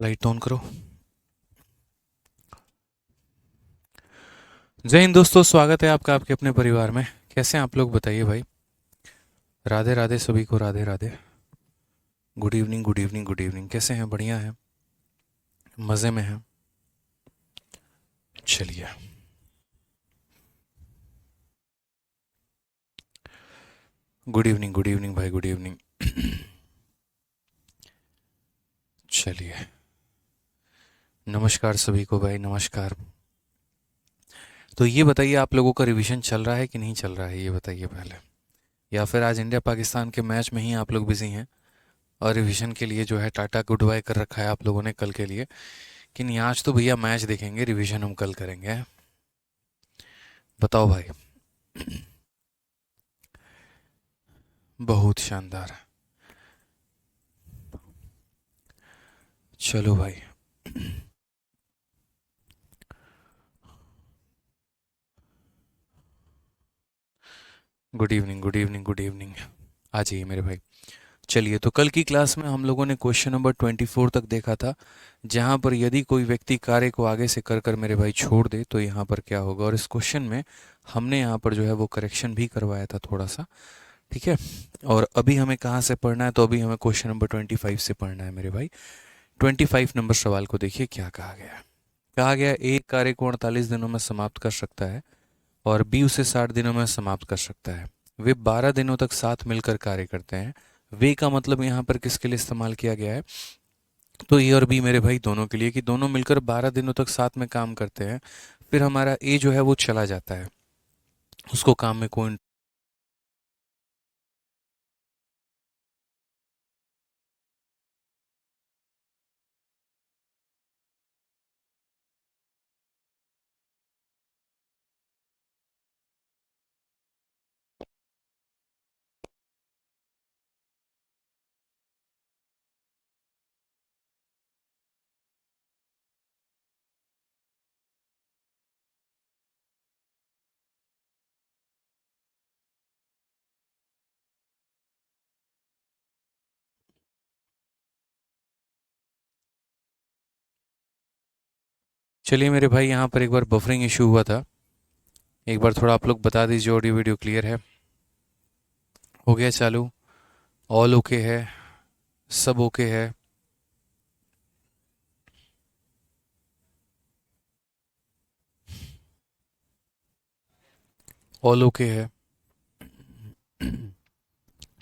Light on करो। जय हिंद दोस्तों, स्वागत है आपका आपके अपने परिवार में। कैसे हैं आप लोग, बताइए भाई। राधे राधे सभी को, Radhe Radhe. Good evening, good evening, good evening. कैसे हैं? बढ़िया हैं? मज़े में हैं? चलिए। गुड इवनिंग भाई, गुड इवनिंग। चलिए। नमस्कार सभी को भाई, नमस्कार। तो ये बताइए, आप लोगों का रिवीजन चल रहा है कि नहीं चल रहा है, ये बताइए पहले। या फिर आज इंडिया पाकिस्तान के मैच में ही आप लोग बिजी हैं और रिवीजन के लिए जो है टाटा गुड बाय कर रखा है आप लोगों ने कल के लिए, कि नहीं आज तो भैया मैच देखेंगे, रिवीजन हम कल करेंगे। बताओ भाई। बहुत शानदार। चलो भाई। Good evening, good evening, good evening. आ जाइए मेरे भाई। चलिए, तो कल की क्लास में हम लोगों ने क्वेश्चन नंबर 24 तक देखा था, जहाँ पर यदि कोई व्यक्ति कार्य को आगे से कर कर मेरे भाई छोड़ दे तो यहाँ पर क्या होगा। और इस क्वेश्चन में हमने यहाँ पर जो है वो करेक्शन भी करवाया था थोड़ा सा। ठीक है। और अभी हमें कहाँ से पढ़ना है, तो अभी हमें क्वेश्चन नंबर 25 से पढ़ना है मेरे भाई। 25 नंबर सवाल को देखिए क्या कहा गया है। कहा गया, एक कार्य को 48 दिनों में समाप्त कर सकता है और बी उसे 60 दिनों में समाप्त कर सकता है। वे 12 दिनों तक साथ मिलकर कार्य करते हैं। वे का मतलब यहाँ पर किसके लिए इस्तेमाल किया गया है, तो ए और बी मेरे भाई दोनों के लिए, कि दोनों मिलकर 12 दिनों तक साथ में काम करते हैं। फिर हमारा ए जो है वो चला जाता है, उसको काम में कोई। चलिए मेरे भाई, यहाँ पर एक बार बफरिंग इशू हुआ था, एक बार थोड़ा आप लोग बता दीजिए। ऑडियो वीडियो क्लियर है? हो गया चालू? ऑल ओके है? सब ओके है? ऑल ओके है?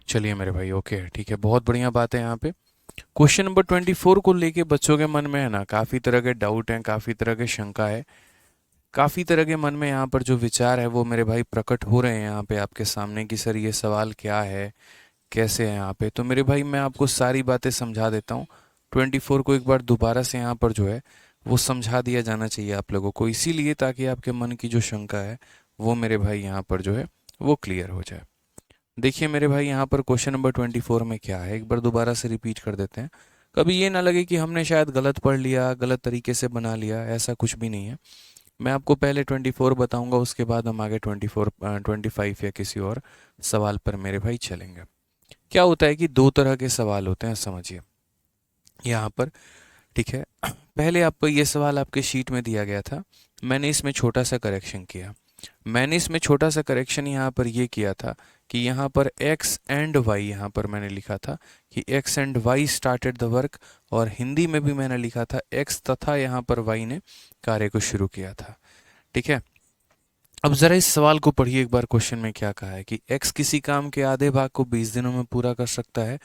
चलिए मेरे भाई, ओके है, ठीक है, बहुत बढ़िया बात है। यहाँ पे क्वेश्चन नंबर 24 को लेके बच्चों के मन में है ना काफ़ी तरह के डाउट हैं, काफ़ी तरह के शंका है, काफ़ी तरह के मन में यहाँ पर जो विचार है वो मेरे भाई प्रकट हो रहे हैं यहाँ पे आपके सामने, कि सर ये सवाल क्या है, कैसे है यहाँ पे। तो मेरे भाई मैं आपको सारी बातें समझा देता हूँ। 24 को एक बार दोबारा से यहाँ पर जो है वो समझा दिया जाना चाहिए आप लोगों को, इसीलिए ताकि आपके मन की जो शंका है वो मेरे भाई यहाँ पर जो है वो क्लियर हो जाए। देखिए मेरे भाई, यहाँ पर क्वेश्चन नंबर 24 में क्या है, एक बार दोबारा से रिपीट कर देते हैं। कभी ये ना लगे कि हमने शायद गलत पढ़ लिया, गलत तरीके से बना लिया, ऐसा कुछ भी नहीं है। मैं आपको पहले 24 बताऊंगा, उसके बाद हम आगे 25 या किसी और सवाल पर मेरे भाई चलेंगे। क्या होता है कि दो तरह के सवाल होते हैं, समझिए यहाँ पर। ठीक है। पहले आपको ये सवाल आपके शीट में दिया गया था, मैंने इसमें छोटा सा करेक्शन किया। मैंने इसमें छोटा सा करेक्शन यहाँ पर ये किया था कि यहाँ पर x एंड y, यहाँ पर मैंने लिखा था कि x and y started the work, और हिंदी में भी मैंने लिखा था x तथा यहाँ पर y ने कार्य को शुरू किया था। ठीक है। अब जरा इस सवाल को पढ़िए एक बार। क्वेश्चन में क्या कहा है कि x किसी काम के आधे भाग को 20 दिनों में पूरा कर सकता है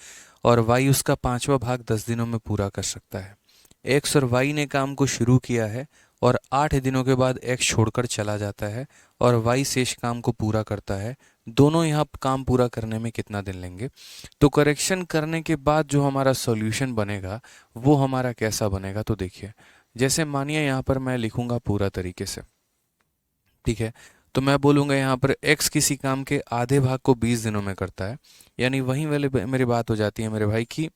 और y उसका पांचवा भाग 10 दिनों में पूरा कर सकता है। x और y ने काम को शुरू किया है और 8 दिनों के बाद x छोड़कर चला जाता है और y शेष काम को पूरा करता है। दोनों यहाँ काम पूरा करने में कितना दिन लेंगे। तो करेक्शन करने के बाद जो हमारा सॉल्यूशन बनेगा वो हमारा कैसा बनेगा, तो देखिए। जैसे मानिए यहाँ पर मैं लिखूंगा पूरा तरीके से। ठीक है। तो मैं बोलूँगा यहाँ पर x किसी काम के आधे भाग को 20 दिनों में करता है, यानी वहीं वाले मेरी बात हो जाती है मेरे भाई कि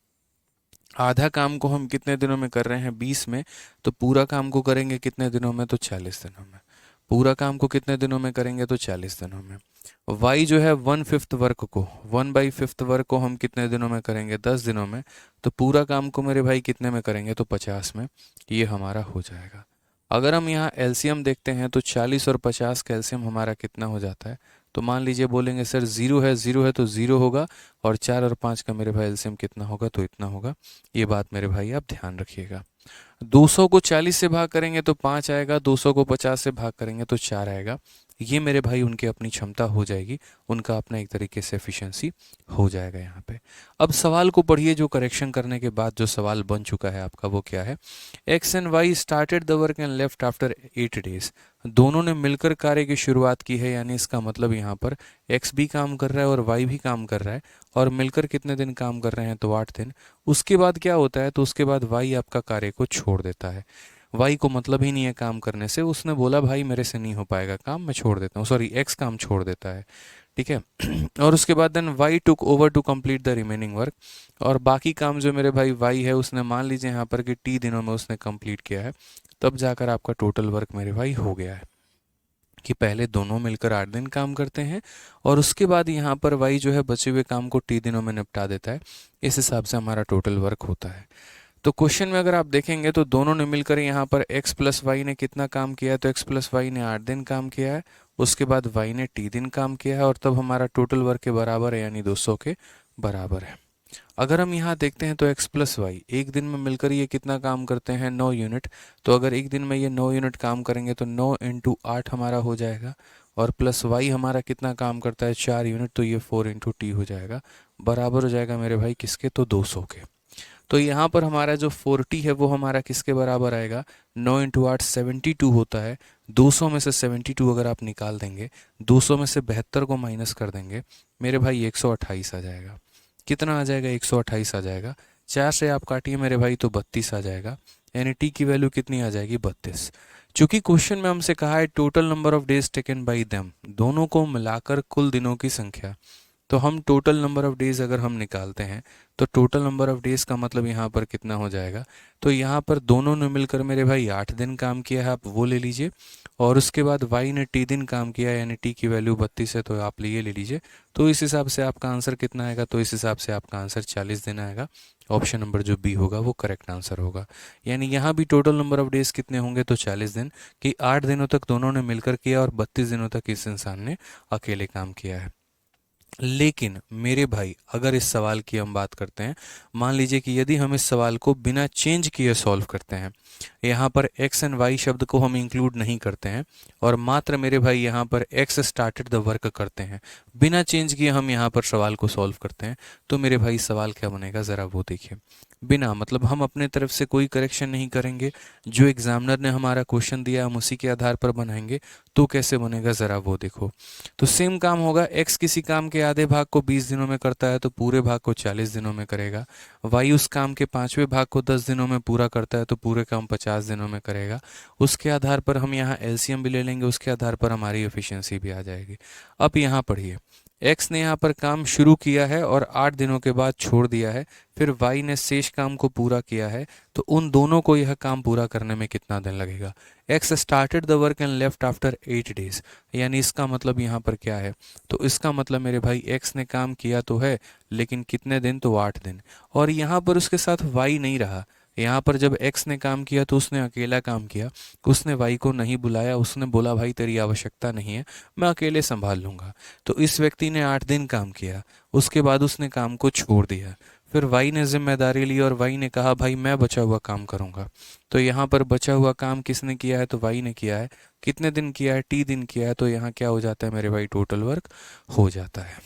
आधा काम को हम कितने दिनों में कर रहे हैं, 20 में। तो पूरा काम को करेंगे कितने दिनों में, तो 40 दिनों में। पूरा काम को कितने दिनों में करेंगे तो 40 दिनों में। y जो है 1/5 वर्क को 1/5 वर्क को हम कितने दिनों में करेंगे 10 दिनों में। तो पूरा काम को मेरे भाई कितने में करेंगे तो 50 में। ये हमारा हो जाएगा। अगर हम यहाँ एलसीएम देखते हैं तो 40 और 50 का एलसीएम हमारा कितना हो जाता है। तो मान लीजिए बोलेंगे सर 0 है तो 0 होगा, और 4 और 5 का मेरे भाई एलसीएम कितना होगा तो इतना होगा। ये बात मेरे भाई आप ध्यान रखिएगा। 200 को 40 से भाग करेंगे तो 5 आएगा, 200 को 50 से भाग करेंगे तो 4 आएगा। ये मेरे भाई उनकी अपनी क्षमता हो जाएगी, उनका अपना एक तरीके से एफिशिएंसी हो जाएगा यहाँ पे। अब सवाल को पढ़िए, जो करेक्शन करने के बाद जो सवाल बन चुका है आपका वो क्या है। X and Y started the work and left after 8 days. दोनों ने मिलकर कार्य की शुरुआत की है, यानी इसका मतलब यहाँ पर एक्स भी काम कर रहा है और वाई भी काम कर रहा है, और मिलकर कितने दिन काम कर रहे हैं तो 8 दिन। उसके बाद क्या होता है तो उसके बाद वाई आपका कार्य को छोड़ देता है। वाई को मतलब ही नहीं है काम करने से, उसने बोला भाई मेरे से नहीं हो पाएगा काम, मैं छोड़ देता हूँ, सॉरी एक्स काम छोड़ देता है, ठीक है। और उसके बाद then Y took over to complete the remaining work, और बाकी काम जो मेरे भाई वाई है उसने मान लीजिए यहाँ पर कि टी दिनों में उसने कंप्लीट किया है, तब जाकर आपका टोटल वर्क मेरे भाई हो गया है। कि पहले दोनों मिलकर 8 दिन काम करते हैं, और उसके बाद यहाँ पर वाई जो है बचे हुए काम को टी दिनों में निपटा देता है। इस हिसाब से हमारा टोटल वर्क होता है। तो क्वेश्चन में अगर आप देखेंगे तो दोनों ने मिलकर यहाँ पर x प्लस वाई ने कितना काम किया है तो x प्लस वाई ने 8 दिन काम किया है, उसके बाद y ने t दिन काम किया है, और तब हमारा टोटल वर्क के बराबर है, यानी 200 के बराबर है। अगर हम यहाँ देखते हैं तो x प्लस वाई एक दिन में मिलकर ये कितना काम करते हैं 9 यूनिट। तो अगर एक दिन में ये 9 यूनिट काम करेंगे तो 9 इंटू 8 हमारा हो जाएगा, और प्लस वाई हमारा कितना काम करता है 4 यूनिट, तो ये 4 इंटू टी हो जाएगा, बराबर हो जाएगा मेरे भाई किसके तो 200 के। तो यहाँ पर हमारा जो 40 है वो हमारा किसके बराबर आएगा, 9 इंटू 8 72 होता है। 200 में से 72 अगर आप निकाल देंगे, 200 में से 72 को माइनस कर देंगे, मेरे भाई 128 आ जाएगा। कितना आ जाएगा 128 आ जाएगा। 4 से आप काटिए मेरे भाई तो 32 आ जाएगा, यानी टी की वैल्यू कितनी आ जाएगी 32। चूंकि क्वेश्चन में हमसे कहा है total number of days taken by them, दोनों को मिलाकर कुल दिनों की संख्या, तो हम टोटल नंबर ऑफ डेज अगर हम निकालते हैं तो टोटल नंबर ऑफ डेज का मतलब यहाँ पर कितना हो जाएगा। तो यहाँ पर दोनों ने मिलकर मेरे भाई 8 दिन काम किया है, आप वो ले लीजिए, और उसके बाद वाई ने टी दिन काम किया है, यानी टी की वैल्यू 32 है, तो आप ये ले लीजिए। तो इस हिसाब से आपका आंसर कितना आएगा, तो इस हिसाब से आपका आंसर 40 दिन आएगा। ऑप्शन नंबर जो बी होगा वो करेक्ट आंसर होगा। यानी यहाँ भी टोटल नंबर ऑफ डेज कितने होंगे तो 40 दिन, कि 8 दिनों तक दोनों ने मिलकर किया और 32 दिनों तक इस इंसान ने अकेले काम किया है। लेकिन मेरे भाई अगर इस सवाल की हम बात करते हैं, मान लीजिए कि यदि हम इस सवाल को बिना चेंज किए सॉल्व करते हैं, यहाँ पर x एंड y शब्द को हम इंक्लूड नहीं करते हैं, और मात्र मेरे भाई यहाँ पर x स्टार्टेड द वर्क करते हैं, बिना चेंज किए हम यहाँ पर सवाल को सॉल्व करते हैं, तो मेरे भाई सवाल क्या बनेगा ज़रा वो देखिए। बिना मतलब हम अपने तरफ से कोई करेक्शन नहीं करेंगे, जो एग्जामिनर ने हमारा क्वेश्चन दिया हम उसी के आधार पर बनाएंगे, तो कैसे बनेगा ज़रा वो देखो। तो सेम काम होगा, x किसी काम के आधे भाग को 20 दिनों में करता है तो पूरे भाग को 40 दिनों में करेगा। y उस काम के 5वें भाग को 10 दिनों में पूरा करता है तो पूरे काम 50 दिनों में करेगा। उसके आधार पर हम यहाँ एलसीएम भी ले लेंगे, उसके आधार पर हमारी एफिशिएंसी भी आ जाएगी। अब यहाँ पढ़िए, x ने यहाँ पर काम शुरू किया है और 8 दिनों के बाद छोड़ दिया है, फिर y ने शेष काम को पूरा किया है, तो उन दोनों को यह काम पूरा करने में कितना दिन लगेगा। x started the work and left after 8 days, यानी इसका मतलब यहाँ पर क्या है, तो इसका मतलब मेरे भाई x ने काम किया तो है, लेकिन कितने दिन तो 8 दिन, और यहाँ पर उसके साथ y नहीं रहा। यहाँ पर जब x ने काम किया तो उसने अकेला काम किया, उसने y को नहीं बुलाया, उसने बोला भाई तेरी आवश्यकता नहीं है, मैं अकेले संभाल लूँगा। तो इस व्यक्ति ने 8 दिन काम किया, उसके बाद उसने काम को छोड़ दिया, फिर वाई ने जिम्मेदारी ली और वाई ने कहा भाई मैं बचा हुआ काम करूँगा। तो यहाँ पर बचा हुआ काम किसने किया है तो वाई ने किया है। कितने दिन किया है, टी दिन किया है, तो यहाँ क्या हो जाता है मेरे भाई टोटल वर्क हो जाता है।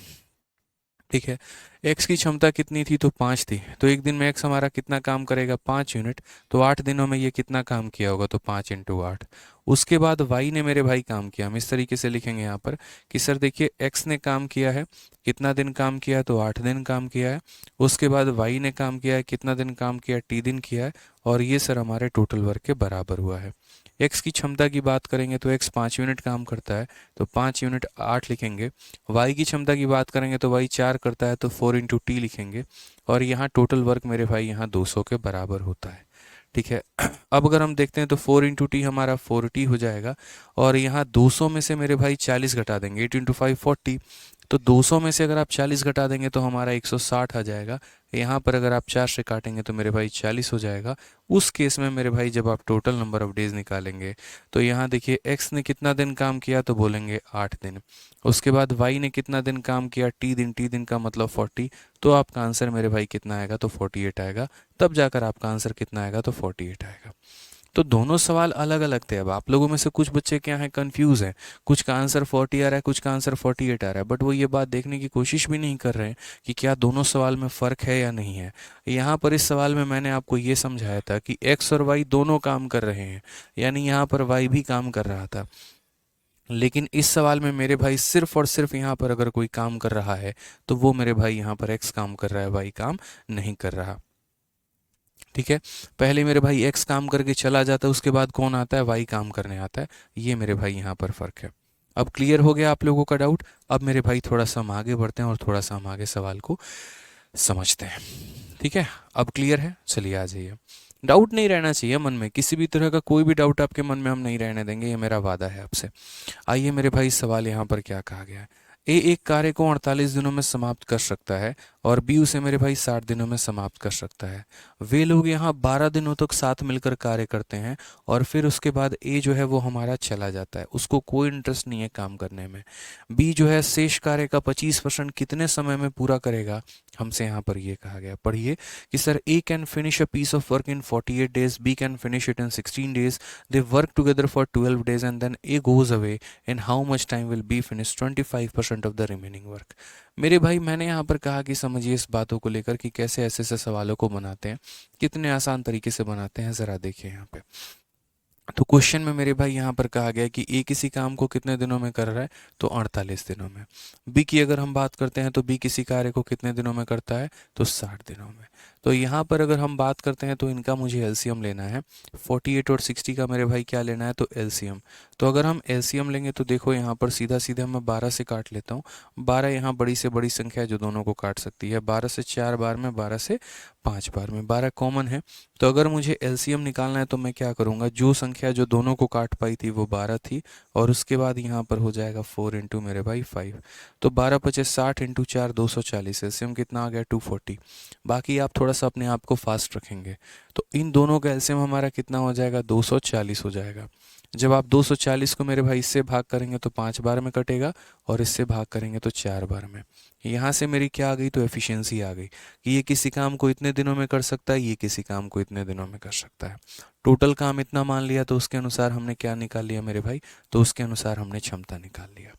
ठीक है, x की क्षमता कितनी थी तो 5 थी, तो एक दिन में x हमारा कितना काम करेगा 5 यूनिट, तो 8 दिनों में ये कितना काम किया होगा तो 5 इंटू 8। उसके बाद y ने मेरे भाई काम किया, हम इस तरीके से लिखेंगे यहाँ पर कि सर देखिए x ने काम किया है, कितना दिन काम किया है तो 8 दिन काम किया है। उसके बाद y ने काम किया है, कितना दिन काम किया, t दिन किया है, और ये सर हमारे टोटल वर्क के बराबर हुआ है। x की क्षमता की बात करेंगे तो x 5 यूनिट काम करता है तो 5 यूनिट 8 लिखेंगे। y की क्षमता की बात करेंगे तो y 4 करता है तो 4 इंटू टी लिखेंगे, और यहाँ टोटल वर्क मेरे भाई यहाँ 200 के बराबर होता है। ठीक है। अब अगर हम देखते हैं तो 4 × t हमारा 4t हो जाएगा, और यहाँ 200 में से मेरे भाई 40 घटा देंगे, 8 × 5 40। तो 200 में से अगर आप 40 घटा देंगे तो हमारा 160 आ जाएगा। यहाँ पर अगर आप 4 से काटेंगे तो मेरे भाई 40 हो जाएगा। उस केस में मेरे भाई जब आप टोटल नंबर ऑफ डेज निकालेंगे तो यहाँ देखिए x ने कितना दिन काम किया तो बोलेंगे 8 दिन। उसके बाद y ने कितना दिन काम किया, t दिन का मतलब 40। तो आपका आंसर मेरे भाई कितना आएगा तो 48 आएगा। तब जाकर आपका आंसर कितना आएगा तो 48 आएगा। तो दोनों सवाल अलग अलग थे। अब आप लोगों में से कुछ बच्चे क्या हैं, कंफ्यूज हैं, कुछ का आंसर 40 आ रहा है, कुछ का आंसर 48 आ रहा है, बट वो ये बात देखने की कोशिश भी नहीं कर रहे हैं कि क्या दोनों सवाल में फ़र्क है या नहीं है। यहाँ पर इस सवाल में मैंने आपको ये समझाया था कि x और y दोनों काम कर रहे हैं, यानी यहाँ पर y भी काम कर रहा था। लेकिन इस सवाल में मेरे भाई सिर्फ और सिर्फ यहाँ पर अगर कोई काम कर रहा है तो वो मेरे भाई यहाँ पर x काम कर रहा है, y काम नहीं कर रहा। ठीक है, पहले मेरे भाई x काम करके चला जाता है, उसके बाद कौन आता है, y काम करने आता है। ये मेरे भाई यहाँ पर फ़र्क है। अब क्लियर हो गया आप लोगों का डाउट। अब मेरे भाई थोड़ा सा हम आगे बढ़ते हैं और थोड़ा सा हम आगे सवाल को समझते हैं। ठीक है, अब क्लियर है, चलिए आ जाइए। डाउट नहीं रहना चाहिए मन में, किसी भी तरह का कोई भी डाउट आपके मन में हम नहीं रहने देंगे, ये मेरा वादा है आपसे। आइए मेरे भाई, सवाल यहाँ पर क्या कहा गया है। ए एक कार्य को 48 दिनों में समाप्त कर सकता है और बी उसे मेरे भाई 60 दिनों में समाप्त कर सकता है। वे लोग यहाँ 12 दिनों तक साथ मिलकर कार्य करते हैं और फिर उसके बाद ए जो है वो हमारा चला जाता है, उसको कोई इंटरेस्ट नहीं है काम करने में। बी जो है शेष कार्य का 25% कितने समय में पूरा करेगा, हमसे यहाँ पर ये कहा गया। पढ़िए कि sir A can finish a piece of work in 48 days, B can finish it in 16 days, they work together for 12 days and then A goes away, in how much time will be finish 25% of the remaining work. मेरे भाई मैंने यहाँ पर कहा कि समझिए इस बातों को लेकर कि कैसे ऐसे ऐसे सवालों को बनाते हैं, कितने आसान तरीके से बनाते हैं, ज़रा देखिए यहाँ पे। तो क्वेश्चन में मेरे भाई यहाँ पर कहा गया कि ए किसी काम को कितने दिनों में कर रहा है तो 48 दिनों में। बी की अगर हम बात करते हैं तो बी किसी कार्य को कितने दिनों में करता है तो 60 दिनों में। तो यहाँ पर अगर हम बात करते हैं तो इनका मुझे एलसीएम लेना है। 48 और 60 का मेरे भाई क्या लेना है तो एलसीएम। तो अगर हम एलसीएम लेंगे तो देखो यहाँ पर सीधा सीधा मैं 12 से काट लेता हूँ। 12 यहाँ बड़ी से बड़ी संख्या है जो दोनों को काट सकती है। 12 से 4 बार में, 12 से 5 बार में, 12 कॉमन है। तो अगर मुझे एलसीएम निकालना है तो मैं क्या करूँगा, जो संख्या जो दोनों को काट पाई थी वो 12 थी, और उसके बाद यहाँ पर हो जाएगा 4 इंटू मेरे भाई 5। तो 12 पचे 60 इंटू 4 240, एलसीएम कितना आ गया 240। बाकी आप थोड़ा सा अपने आप को फास्ट रखेंगे तो इन दोनों का एलसीएम हमारा कितना हो जाएगा 240 हो जाएगा। जब आप 240 को मेरे भाई इससे भाग करेंगे तो 5 बार में कटेगा, और इससे भाग करेंगे तो 4 बार में। यहाँ से मेरी क्या आ गई तो एफिशिएंसी आ गई कि ये किसी काम को इतने दिनों में कर सकता है, ये किसी काम को इतने दिनों में कर सकता है। टोटल काम इतना मान लिया तो उसके अनुसार हमने क्या निकाल लिया मेरे भाई, तो उसके अनुसार हमने क्षमता निकाल लिया।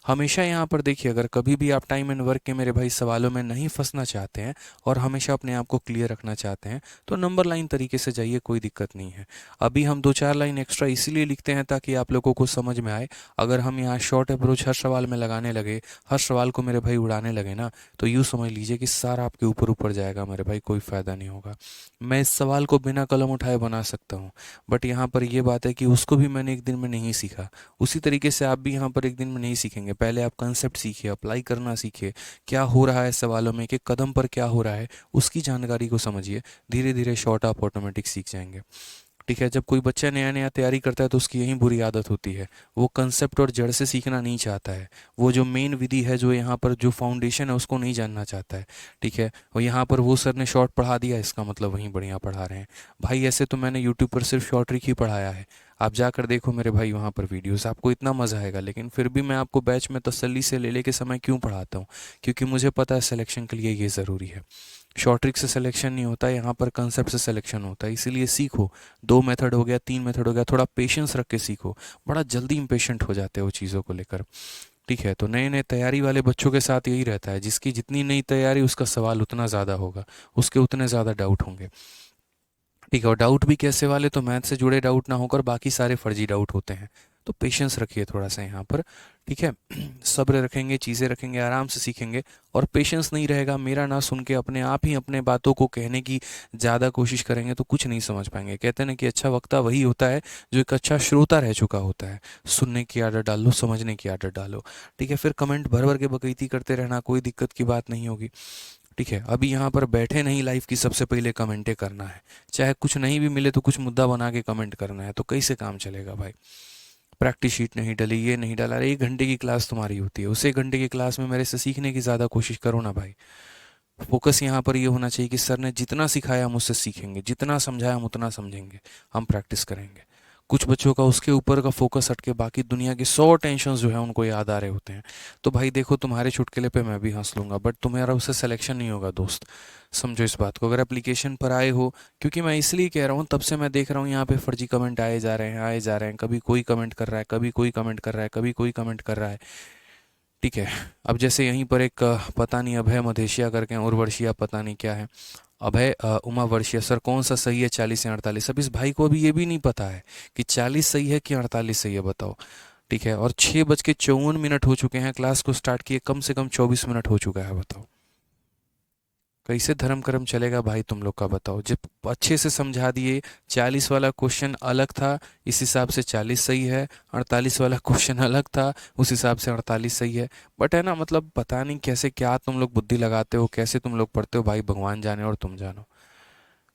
हमेशा यहाँ पर देखिए, अगर कभी भी आप टाइम एंड वर्क के मेरे भाई सवालों में नहीं फंसना चाहते हैं और हमेशा अपने आप को क्लियर रखना चाहते हैं तो नंबर लाइन तरीके से जाइए, कोई दिक्कत नहीं है। अभी हम 2-4 लाइन एक्स्ट्रा इसीलिए लिखते हैं ताकि आप लोगों को समझ में आए। अगर हम यहाँ शॉर्ट अप्रोच हर सवाल में लगाने लगे, हर सवाल को मेरे भाई उड़ाने लगे ना, तो यूँ समझ लीजिए कि सारा आपके ऊपर ऊपर जाएगा मेरे भाई, कोई फ़ायदा नहीं होगा। मैं इस सवाल को बिना कलम उठाए बना सकता हूँ, बट यहाँ पर ये बात है कि उसको भी मैंने एक दिन में नहीं सीखा। उसी तरीके से आप भी यहाँ पर एक दिन में नहीं सीखेंगे। पहले आप कंसेप्ट सीखिए, अप्लाई करना सीखिए, क्या हो रहा है सवालों में, कि कदम पर क्या हो रहा है उसकी जानकारी को समझिए। धीरे धीरे शॉर्ट आप ऑटोमेटिक सीख जाएंगे। ठीक है, जब कोई बच्चा नया नया तैयारी करता है तो उसकी यही बुरी आदत होती है, वो कंसेप्ट और जड़ से सीखना नहीं चाहता है। वो जो मेन विधि है, जो यहाँ पर जो फाउंडेशन है, उसको नहीं जानना चाहता है। ठीक है, और यहाँ पर वो सर ने शॉर्ट पढ़ा दिया, इसका मतलब वहीं बढ़िया पढ़ा रहे हैं। भाई ऐसे तो मैंने यूट्यूब पर सिर्फ शॉर्ट ट्रिक ही पढ़ाया है, आप जाकर देखो मेरे भाई वहाँ पर वीडियोस, आपको इतना मज़ा आएगा। लेकिन फिर भी मैं आपको बैच में तसल्ली से ले लेके समय क्यों पढ़ाता हूँ, क्योंकि मुझे पता है सिलेक्शन के लिए ये ज़रूरी है। शॉर्ट ट्रिक से सिलेक्शन नहीं होता, यहाँ पर कंसेप्ट से सिलेक्शन होता है। इसीलिए सीखो, 2 मेथड हो गया, 3 मेथड हो गया, थोड़ा पेशेंस रख के सीखो। बड़ा जल्दी इम्पेशेंट हो जाते हो चीज़ों को लेकर। ठीक है, तो नए नए तैयारी वाले बच्चों के साथ यही रहता है, जिसकी जितनी नई तैयारी उसका सवाल उतना ज़्यादा होगा, उसके उतने ज़्यादा डाउट होंगे। ठीक है, और डाउट भी कैसे वाले, तो मैथ से जुड़े डाउट ना होकर बाकी सारे फर्जी डाउट होते हैं। तो पेशेंस रखिए थोड़ा सा यहाँ पर। ठीक है, सब्र रखेंगे, चीज़ें रखेंगे, आराम से सीखेंगे। और पेशेंस नहीं रहेगा, मेरा ना सुन के अपने आप ही अपने बातों को कहने की ज़्यादा कोशिश करेंगे तो कुछ नहीं समझ पाएंगे। कहते हैं ना कि अच्छा वक्ता वही होता है जो एक अच्छा श्रोता रह चुका होता है। सुनने की आदत डाल लो, समझने की आदत डालो। ठीक है, फिर कमेंट भर भर के बकैती करते रहना, कोई दिक्कत की बात नहीं होगी। ठीक है, अभी यहाँ पर बैठे नहीं लाइफ की, सबसे पहले कमेंटें करना है। चाहे कुछ नहीं भी मिले तो कुछ मुद्दा बना के कमेंट करना है, तो कैसे काम चलेगा भाई? प्रैक्टिस शीट नहीं डली, ये नहीं डाला, अरे 1 घंटे की क्लास तुम्हारी होती है, उस 1 घंटे की क्लास में मेरे से सीखने की ज़्यादा कोशिश करो ना भाई। फोकस यहाँ पर ये होना चाहिए कि सर ने जितना सिखाया हम उससे सीखेंगे, जितना समझाया हम उतना समझेंगे, हम प्रैक्टिस करेंगे। कुछ बच्चों का उसके ऊपर का फोकस हट के बाकी दुनिया की 100 टेंशन जो है उनको याद आ रहे होते हैं। तो भाई देखो, तुम्हारे चुटकुले पे मैं भी हंस लूंगा, बट तुम्हारा उससे सिलेक्शन नहीं होगा दोस्त। समझो इस बात को, अगर एप्लीकेशन पर आए हो, क्योंकि मैं इसलिए कह रहा हूँ, तब से मैं देख रहा हूँ यहाँ पे फर्जी कमेंट आए जा रहे हैं, आए जा रहे हैं, कभी कोई कमेंट कर रहा है, कभी कोई कमेंट कर रहा है, कभी कोई कमेंट कर रहा है। ठीक है, अब जैसे यहीं पर एक पता नहीं अभय मधेशिया करके हैं, उर्वशिया पता नहीं क्या है, अभय उमा वर्षीय, सर कौन सा सही है 40 या 48? अब इस भाई को अभी ये भी नहीं पता है कि 40 सही है कि 48 सही है, बताओ। ठीक है, और 6:54 हो चुके हैं, क्लास को स्टार्ट किए कम से कम 24 मिनट हो चुका है, बताओ कैसे धर्म कर्म चलेगा भाई तुम लोग का, बताओ। जब अच्छे से समझा दिए, 40 वाला क्वेश्चन अलग था, इस हिसाब से 40 सही है, 48 वाला क्वेश्चन अलग था, उस हिसाब से 48 सही है। बट है ना, मतलब पता नहीं कैसे क्या तुम लोग बुद्धि लगाते हो, कैसे तुम लोग पढ़ते हो भाई, भगवान जाने और तुम जानो।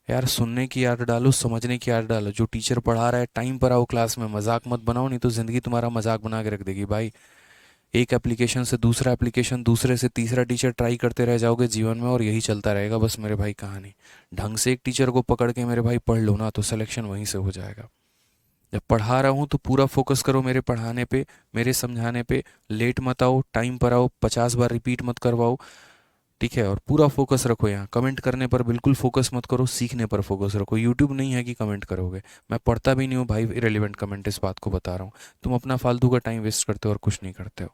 यार सुनने की आदत डालो, समझने की आदत डालो, जो टीचर पढ़ा रहा है टाइम पर आओ क्लास में, मजाक मत बनाओ, नहीं तो ज़िंदगी तुम्हारा मजाक बना के रख देगी भाई। एक एप्लीकेशन से दूसरा एप्लीकेशन, दूसरे से तीसरा टीचर ट्राई करते रह जाओगे जीवन में, और यही चलता रहेगा बस मेरे भाई कहानी। ढंग से एक टीचर को पकड़ के मेरे भाई पढ़ लो ना, तो सिलेक्शन वहीं से हो जाएगा। जब पढ़ा रहा हूँ तो पूरा फोकस करो मेरे पढ़ाने पे, मेरे समझाने पे। लेट मत आओ, टाइम पर आओ, 50 बार रिपीट मत करवाओ। ठीक है, और पूरा फोकस रखो। यहाँ कमेंट करने पर बिल्कुल फोकस मत करो, सीखने पर फोकस रखो। यूट्यूब नहीं है कि कमेंट करोगे। मैं पढ़ता भी नहीं हूँ भाई इरेलीवेंट कमेंट, इस बात को बता रहा हूँ। तुम अपना फालतू का टाइम वेस्ट करते हो और कुछ नहीं करते हो।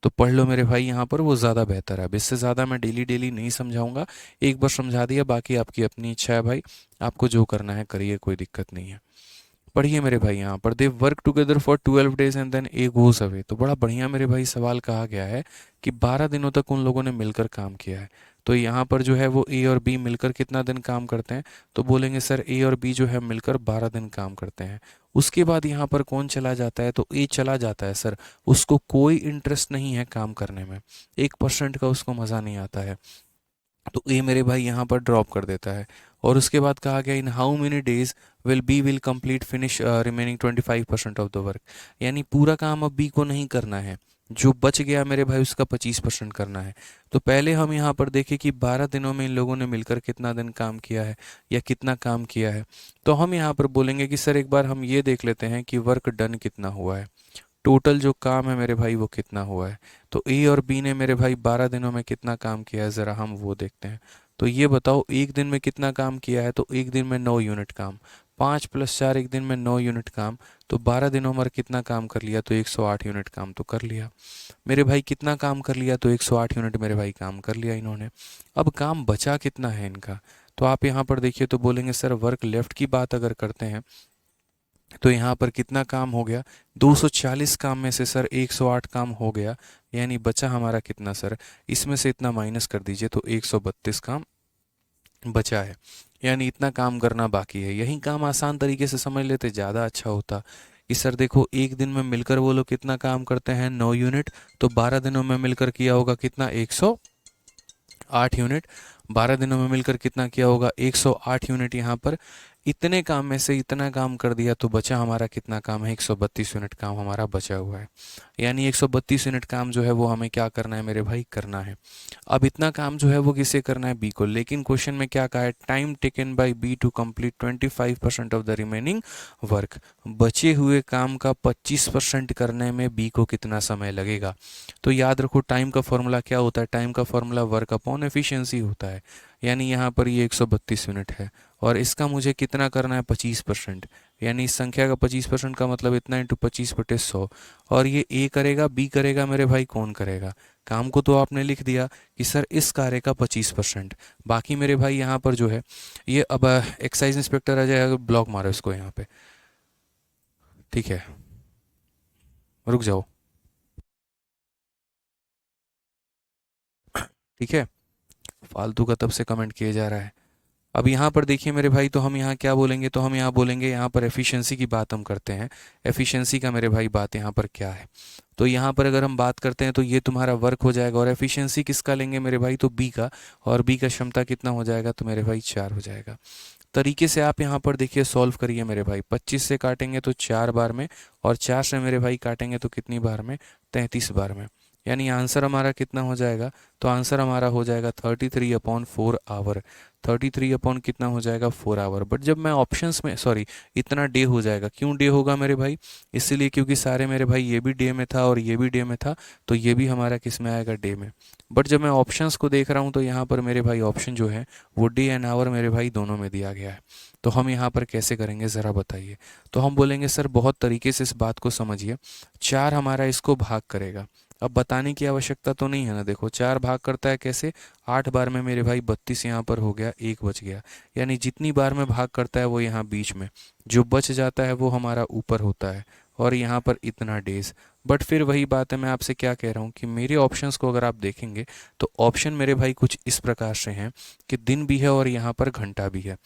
तो पढ़ लो मेरे भाई यहाँ पर, वो ज़्यादा बेहतर है। अब इससे ज़्यादा मैं डेली डेली नहीं समझाऊंगा, एक बार समझा दिया, बाकी आपकी अपनी इच्छा है भाई। आपको जो करना है करिए, कोई दिक्कत नहीं है। पढ़िए मेरे भाई, यहाँ पर they work together for 12 days and then A goes away. तो बड़ा बढ़िया मेरे भाई सवाल कहा गया है कि 12 दिनों तक उन लोगों ने मिलकर काम किया है। तो यहाँ पर जो है वो ए और बी मिलकर कितना दिन काम करते हैं, तो बोलेंगे सर ए और बी जो है मिलकर 12 दिन काम करते हैं। उसके बाद यहाँ पर कौन चला जाता है, तो ए चला जाता है सर। उसको कोई इंटरेस्ट नहीं है काम करने में, 1% का उसको मज़ा नहीं आता है, तो ए मेरे भाई यहाँ पर ड्रॉप कर देता है। और उसके बाद कहा गया इन how many days will complete finish remaining 25% of the work. यानी पूरा काम अब बी को नहीं करना है, जो बच गया मेरे भाई उसका 25% करना है। तो पहले हम यहाँ पर देखें कि 12 दिनों में इन लोगों ने मिलकर कितना दिन काम किया है, या कितना काम किया है। तो हम यहाँ पर बोलेंगे कि सर एक बार हम ये देख लेते हैं कि वर्क डन कितना हुआ है, टोटल जो काम है मेरे भाई वो कितना हुआ है। तो ए और बी ने मेरे भाई 12 दिनों में कितना काम किया है, ज़रा हम वो देखते हैं। तो ये बताओ, एक दिन में कितना काम किया है, तो एक दिन में 9 यूनिट काम। 5 + 4 एक दिन में 9 यूनिट काम। तो 12 दिनों में कितना काम कर लिया, तो 108 यूनिट काम तो कर लिया मेरे भाई। कितना काम कर लिया, तो 108 यूनिट मेरे भाई काम कर लिया इन्होंने। अब काम बचा कितना है इनका, तो आप यहाँ पर देखिए, तो बोलेंगे सर वर्क लेफ्ट की बात अगर करते हैं, तो यहाँ पर कितना काम हो गया, 240 काम में से सर 108 काम हो गया, यानी बचा हमारा कितना सर, इसमें से इतना माइनस कर दीजिए, तो 132 काम बचा है। यानी इतना काम करना बाकी है। यही काम आसान तरीके से समझ लेते ज़्यादा अच्छा होता कि सर देखो, एक दिन में मिलकर वो लोग कितना काम करते हैं, 9 यूनिट। तो 12 दिनों में मिलकर किया होगा कितना, 108 यूनिट। 12 दिनों में मिलकर कितना किया होगा, 108 यूनिट। यहाँ पर इतने काम में से इतना काम कर दिया, तो बचा हमारा कितना काम है, 132 यूनिट काम हमारा बचा हुआ है। यानी 132 यूनिट काम जो है वो हमें क्या करना है मेरे भाई, करना है। अब इतना काम जो है वो किसे करना है, बी को। लेकिन क्वेश्चन में क्या कहा है, time taken by B to complete 25% of the remaining work. बचे हुए काम का 25% करने में बी को कितना समय लगेगा। तो याद रखो, टाइम का फॉर्मूला क्या होता है, टाइम का फॉर्मूला वर्क अपॉन एफिशिएंसी होता है। यानी यहाँ पर ये 132 यूनिट है, और इसका मुझे कितना करना है, 25%। यानी इस संख्या का 25% का मतलब इतना इंटू 25/100। और ये ए करेगा, बी करेगा मेरे भाई, कौन करेगा। काम को तो आपने लिख दिया कि सर इस कार्य का 25%। बाकी मेरे भाई यहाँ पर जो है ये, अब एक्साइज इंस्पेक्टर आ जाएगा, ब्लॉक मारो इसको यहाँ पे। ठीक है, रुक जाओ। ठीक है, फालतू का तब से कमेंट किए जा रहा है। अब यहाँ पर देखिए मेरे भाई, तो हम यहाँ क्या बोलेंगे, तो हम यहाँ बोलेंगे, यहाँ पर एफिशिएंसी की बात हम करते हैं। एफिशिएंसी का मेरे भाई बात यहाँ पर क्या है, तो यहाँ पर अगर हम बात करते हैं तो ये तुम्हारा वर्क हो जाएगा, और एफिशिएंसी किसका लेंगे मेरे भाई, तो बी का, और बी का क्षमता कितना हो जाएगा, तो मेरे भाई 4 हो जाएगा। तरीके से आप यहाँ पर देखिए सॉल्व करिए मेरे भाई। 25 से काटेंगे तो 4 बार में, और 4 से मेरे भाई काटेंगे तो कितनी बार में, 33 बार में। यानी आंसर हमारा कितना हो जाएगा, तो आंसर हमारा हो जाएगा 33/4 आवर। 33 अपॉन कितना हो जाएगा, 4 आवर। बट जब मैं ऑप्शंस में, सॉरी, इतना डे हो जाएगा। क्यों डे होगा मेरे भाई, इसलिए क्योंकि सारे मेरे भाई ये भी डे में था और ये भी डे में था, तो ये भी हमारा किस में आएगा, डे में। बट जब मैं ऑप्शंस को देख रहा हूँ तो यहाँ पर मेरे भाई ऑप्शन जो है वो डे एंड आवर मेरे भाई दोनों में दिया गया है। तो हम यहाँ पर कैसे करेंगे ज़रा बताइए। तो हम बोलेंगे सर बहुत तरीके से इस बात को समझिए। 4 हमारा इसको भाग करेगा। अब बताने की आवश्यकता तो नहीं है ना, देखो 4 भाग करता है कैसे, 8 बार में मेरे भाई 32 यहाँ पर हो गया, 1 बच गया। यानी जितनी बार में भाग करता है वो यहाँ बीच में, जो बच जाता है वो हमारा ऊपर होता है, और यहाँ पर इतना डेज। बट फिर वही बात है, मैं आपसे क्या कह रहा हूँ कि मेरे ऑप्शंस को अगर आप देखेंगे तो ऑप्शन मेरे भाई कुछ इस प्रकार से हैं कि दिन भी है और यहाँ पर घंटा भी है।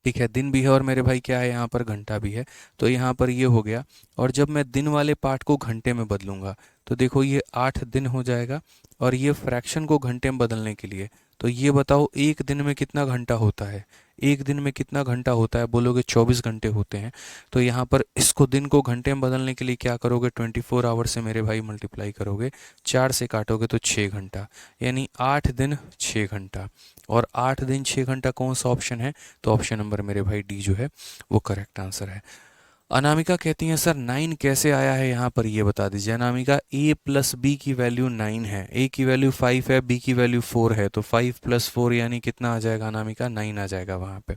ठीक है, दिन भी है और मेरे भाई क्या है, यहाँ पर घंटा भी है। तो यहाँ पर ये हो गया, और जब मैं दिन वाले पार्ट को घंटे में बदलूंगा तो देखो ये 8 दिन हो जाएगा। और ये फ्रैक्शन को घंटे में बदलने के लिए, तो ये बताओ एक दिन में कितना घंटा होता है। एक दिन में कितना घंटा होता है, बोलोगे 24 घंटे होते हैं। तो यहाँ पर इसको दिन को घंटे में बदलने के लिए क्या करोगे, 24 आवर से मेरे भाई मल्टीप्लाई करोगे, 4 से काटोगे तो 6 घंटा। यानी 8 दिन 6 घंटा। और 8 दिन 6 घंटा कौन सा ऑप्शन है, तो ऑप्शन नंबर मेरे भाई डी जो है वो करेक्ट आंसर है। अनामिका कहती हैं सर 9 कैसे आया है यहाँ पर, ये बता दीजिए। अनामिका, ए प्लस बी की वैल्यू 9 है, ए की वैल्यू 5 है, बी की वैल्यू 4 है, तो 5 + 4 यानी कितना आ जाएगा अनामिका, 9 आ जाएगा वहाँ पे।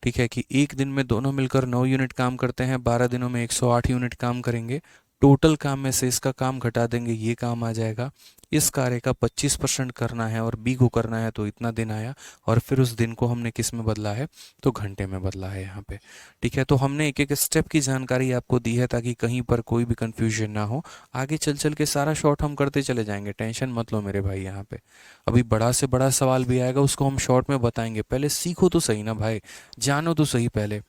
ठीक है, कि एक दिन में दोनों मिलकर 9 यूनिट काम करते हैं, 12 दिनों में 108 यूनिट काम करेंगे। टोटल काम में से इसका काम घटा देंगे, ये काम आ जाएगा। इस कार्य का 25% करना है और बी को करना है, तो इतना दिन आया। और फिर उस दिन को हमने किस में बदला है, तो घंटे में बदला है यहाँ पे। ठीक है, तो हमने एक एक स्टेप की जानकारी आपको दी है ताकि कहीं पर कोई भी कंफ्यूजन ना हो। आगे चल चल के सारा शॉर्ट हम करते चले जाएंगे, टेंशन मत लो मेरे भाई। यहाँ पे अभी बड़ा से बड़ा सवाल भी आएगा, उसको हम शॉर्ट में बताएंगे। पहले सीखो तो सही ना भाई, जानो तो सही पहले।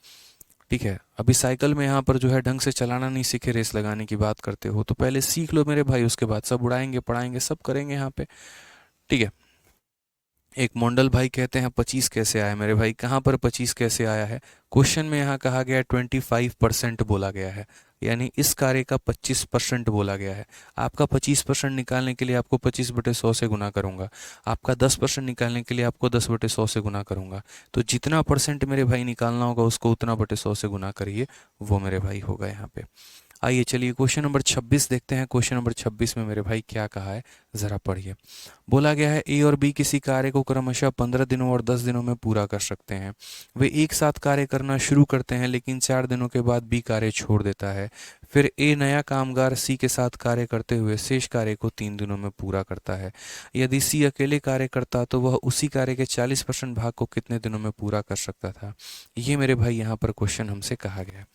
ठीक है, अभी साइकिल में यहाँ पर जो है ढंग से चलाना नहीं सीखे, रेस लगाने की बात करते हो, तो पहले सीख लो मेरे भाई, उसके बाद सब उड़ाएंगे पढ़ाएंगे सब करेंगे यहाँ पे। ठीक है, एक मंडल भाई कहते हैं 25 कैसे आया, मेरे भाई कहाँ पर 25 कैसे आया है। क्वेश्चन में यहाँ कहा गया 25% बोला गया है, यानी इस कार्य का 25% बोला गया है। आपका 25% निकालने के लिए आपको 25/100 से गुना करूंगा, आपका 10% निकालने के लिए आपको 10/100 से गुना करूंगा। तो जितना परसेंट मेरे भाई निकालना होगा उसको उतना बटे 100 से गुना करिए, वो मेरे भाई होगा यहाँ पे। आइए चलिए क्वेश्चन नंबर 26 देखते हैं। क्वेश्चन नंबर 26 में मेरे भाई क्या कहा है, ज़रा पढ़िए। बोला गया है ए और बी किसी कार्य को क्रमशः 15 दिनों और 10 दिनों में पूरा कर सकते हैं। वे एक साथ कार्य करना शुरू करते हैं, लेकिन 4 दिनों के बाद बी कार्य छोड़ देता है। फिर ए नया कामगार सी के साथ कार्य करते हुए शेष कार्य को 3 दिनों में पूरा करता है। यदि सी अकेले कार्य करता तो वह उसी कार्य के 40% भाग को कितने दिनों में पूरा कर सकता था। ये मेरे भाई यहाँ पर क्वेश्चन हमसे कहा गया है।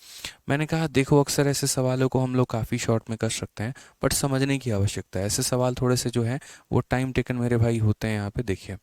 मैंने कहा देखो अक्सर ऐसे सवालों को हम लोग काफ़ी शॉर्ट में कर सकते हैं, बट समझने की आवश्यकता है। ऐसे सवाल थोड़े से जो है वो टाइम टेकन मेरे भाई होते हैं यहाँ पे, देखिए।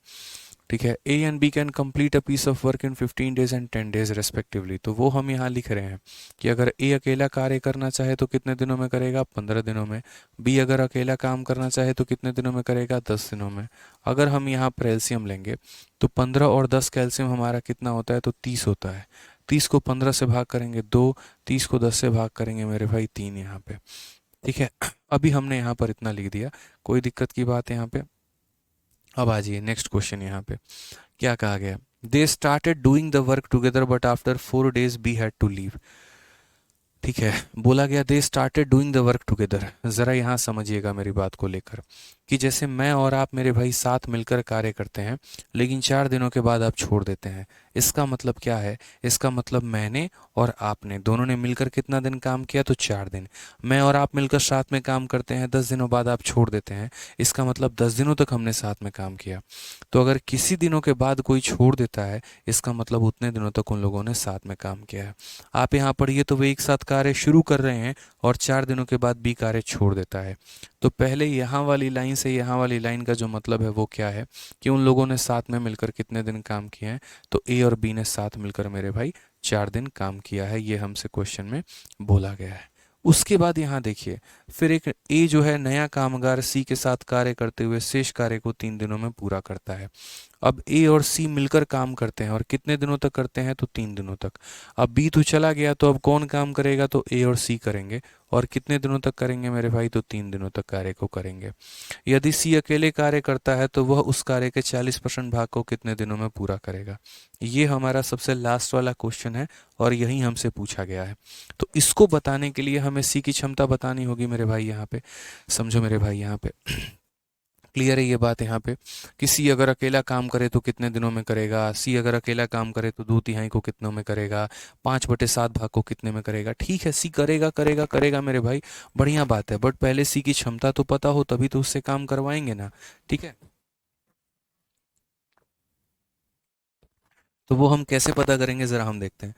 ठीक है, A and B can complete a piece of work in 15 days and 10 days respectively. तो वो हम यहाँ लिख रहे हैं कि अगर ए अकेला कार्य करना चाहे तो कितने दिनों में करेगा, 15 दिनों में। बी अगर अकेला काम करना चाहे तो कितने दिनों में करेगा, 10 दिनों में। अगर हम यहाँ पर एलसीएम लेंगे तो 15 और 10 का एलसीएम हमारा कितना होता है, तो 30 होता है। 30 को 15 से भाग करेंगे 2, 30 को 10 से भाग करेंगे मेरे भाई 3 यहाँ पे। ठीक है, अभी हमने यहाँ पर इतना लिख दिया, कोई दिक्कत की बात है यहाँ पे। अब आ जाइए नेक्स्ट क्वेश्चन, यहाँ पे क्या कहा गया। They started doing the work together but after 4 days B had to leave. ठीक है, बोला गया they started doing the work together. ज़रा यहाँ समझिएगा मेरी बात को लेकर, कि जैसे मैं और आप मेरे भाई साथ मिलकर कार्य करते हैं, लेकिन 4 दिनों के बाद आप छोड़ देते हैं। इसका मतलब क्या है, इसका मतलब मैंने और आपने दोनों ने मिलकर कितना दिन काम किया, तो 4 दिन। मैं और आप मिलकर साथ में काम करते हैं, 10 दिनों बाद आप छोड़ देते हैं, इसका मतलब 10 दिनों तक हमने साथ में काम किया। तो अगर किसी दिनों के बाद कोई छोड़ देता है, इसका मतलब उतने दिनों तक उन लोगों ने साथ में काम किया है। आप यहाँ पढ़िए, तो वे एक साथ कार्य शुरू कर रहे हैं और 4 दिनों के बाद बी कार्य छोड़ देता है। तो पहले यहाँ वाली लाइन से यहाँ वाली लाइन का जो मतलब है वो क्या है कि उन लोगों ने साथ में मिलकर कितने दिन काम किए हैं, तो ए और बी ने साथ मिलकर मेरे भाई 4 दिन काम किया है, ये हमसे क्वेश्चन में बोला गया है। उसके बाद यहाँ देखिए, फिर एक ए जो है नया कामगार सी के साथ कार्य करते हुए शेष कार्य को 3 दिनों में पूरा करता है। अब ए और सी मिलकर काम करते हैं और कितने दिनों तक करते हैं, तो 3 दिनों तक। अब बी तो चला गया, तो अब कौन काम करेगा, तो ए और सी करेंगे। और कितने दिनों तक करेंगे मेरे भाई, तो 3 दिनों तक कार्य को करेंगे। यदि सी अकेले कार्य करता है तो वह उस कार्य के 40% भाग को कितने दिनों में पूरा करेगा। ये हमारा सबसे लास्ट वाला क्वेश्चन है और यही हमसे पूछा गया है। तो इसको बताने के लिए हमें सी की क्षमता बतानी होगी मेरे भाई। यहाँ पे समझो मेरे भाई, यहाँ पे क्लियर है ये बात यहाँ पे कि सी अगर अकेला काम करे तो कितने दिनों में करेगा, सी अगर अकेला काम करे तो 2/3 को कितनों में करेगा, 5/7 भाग को कितने में करेगा। ठीक है, सी करेगा करेगा करेगा मेरे भाई, बढ़िया बात है, बट पहले सी की क्षमता तो पता हो तभी तो उससे काम करवाएंगे ना। ठीक है, तो वो हम कैसे पता करेंगे, ज़रा हम देखते हैं।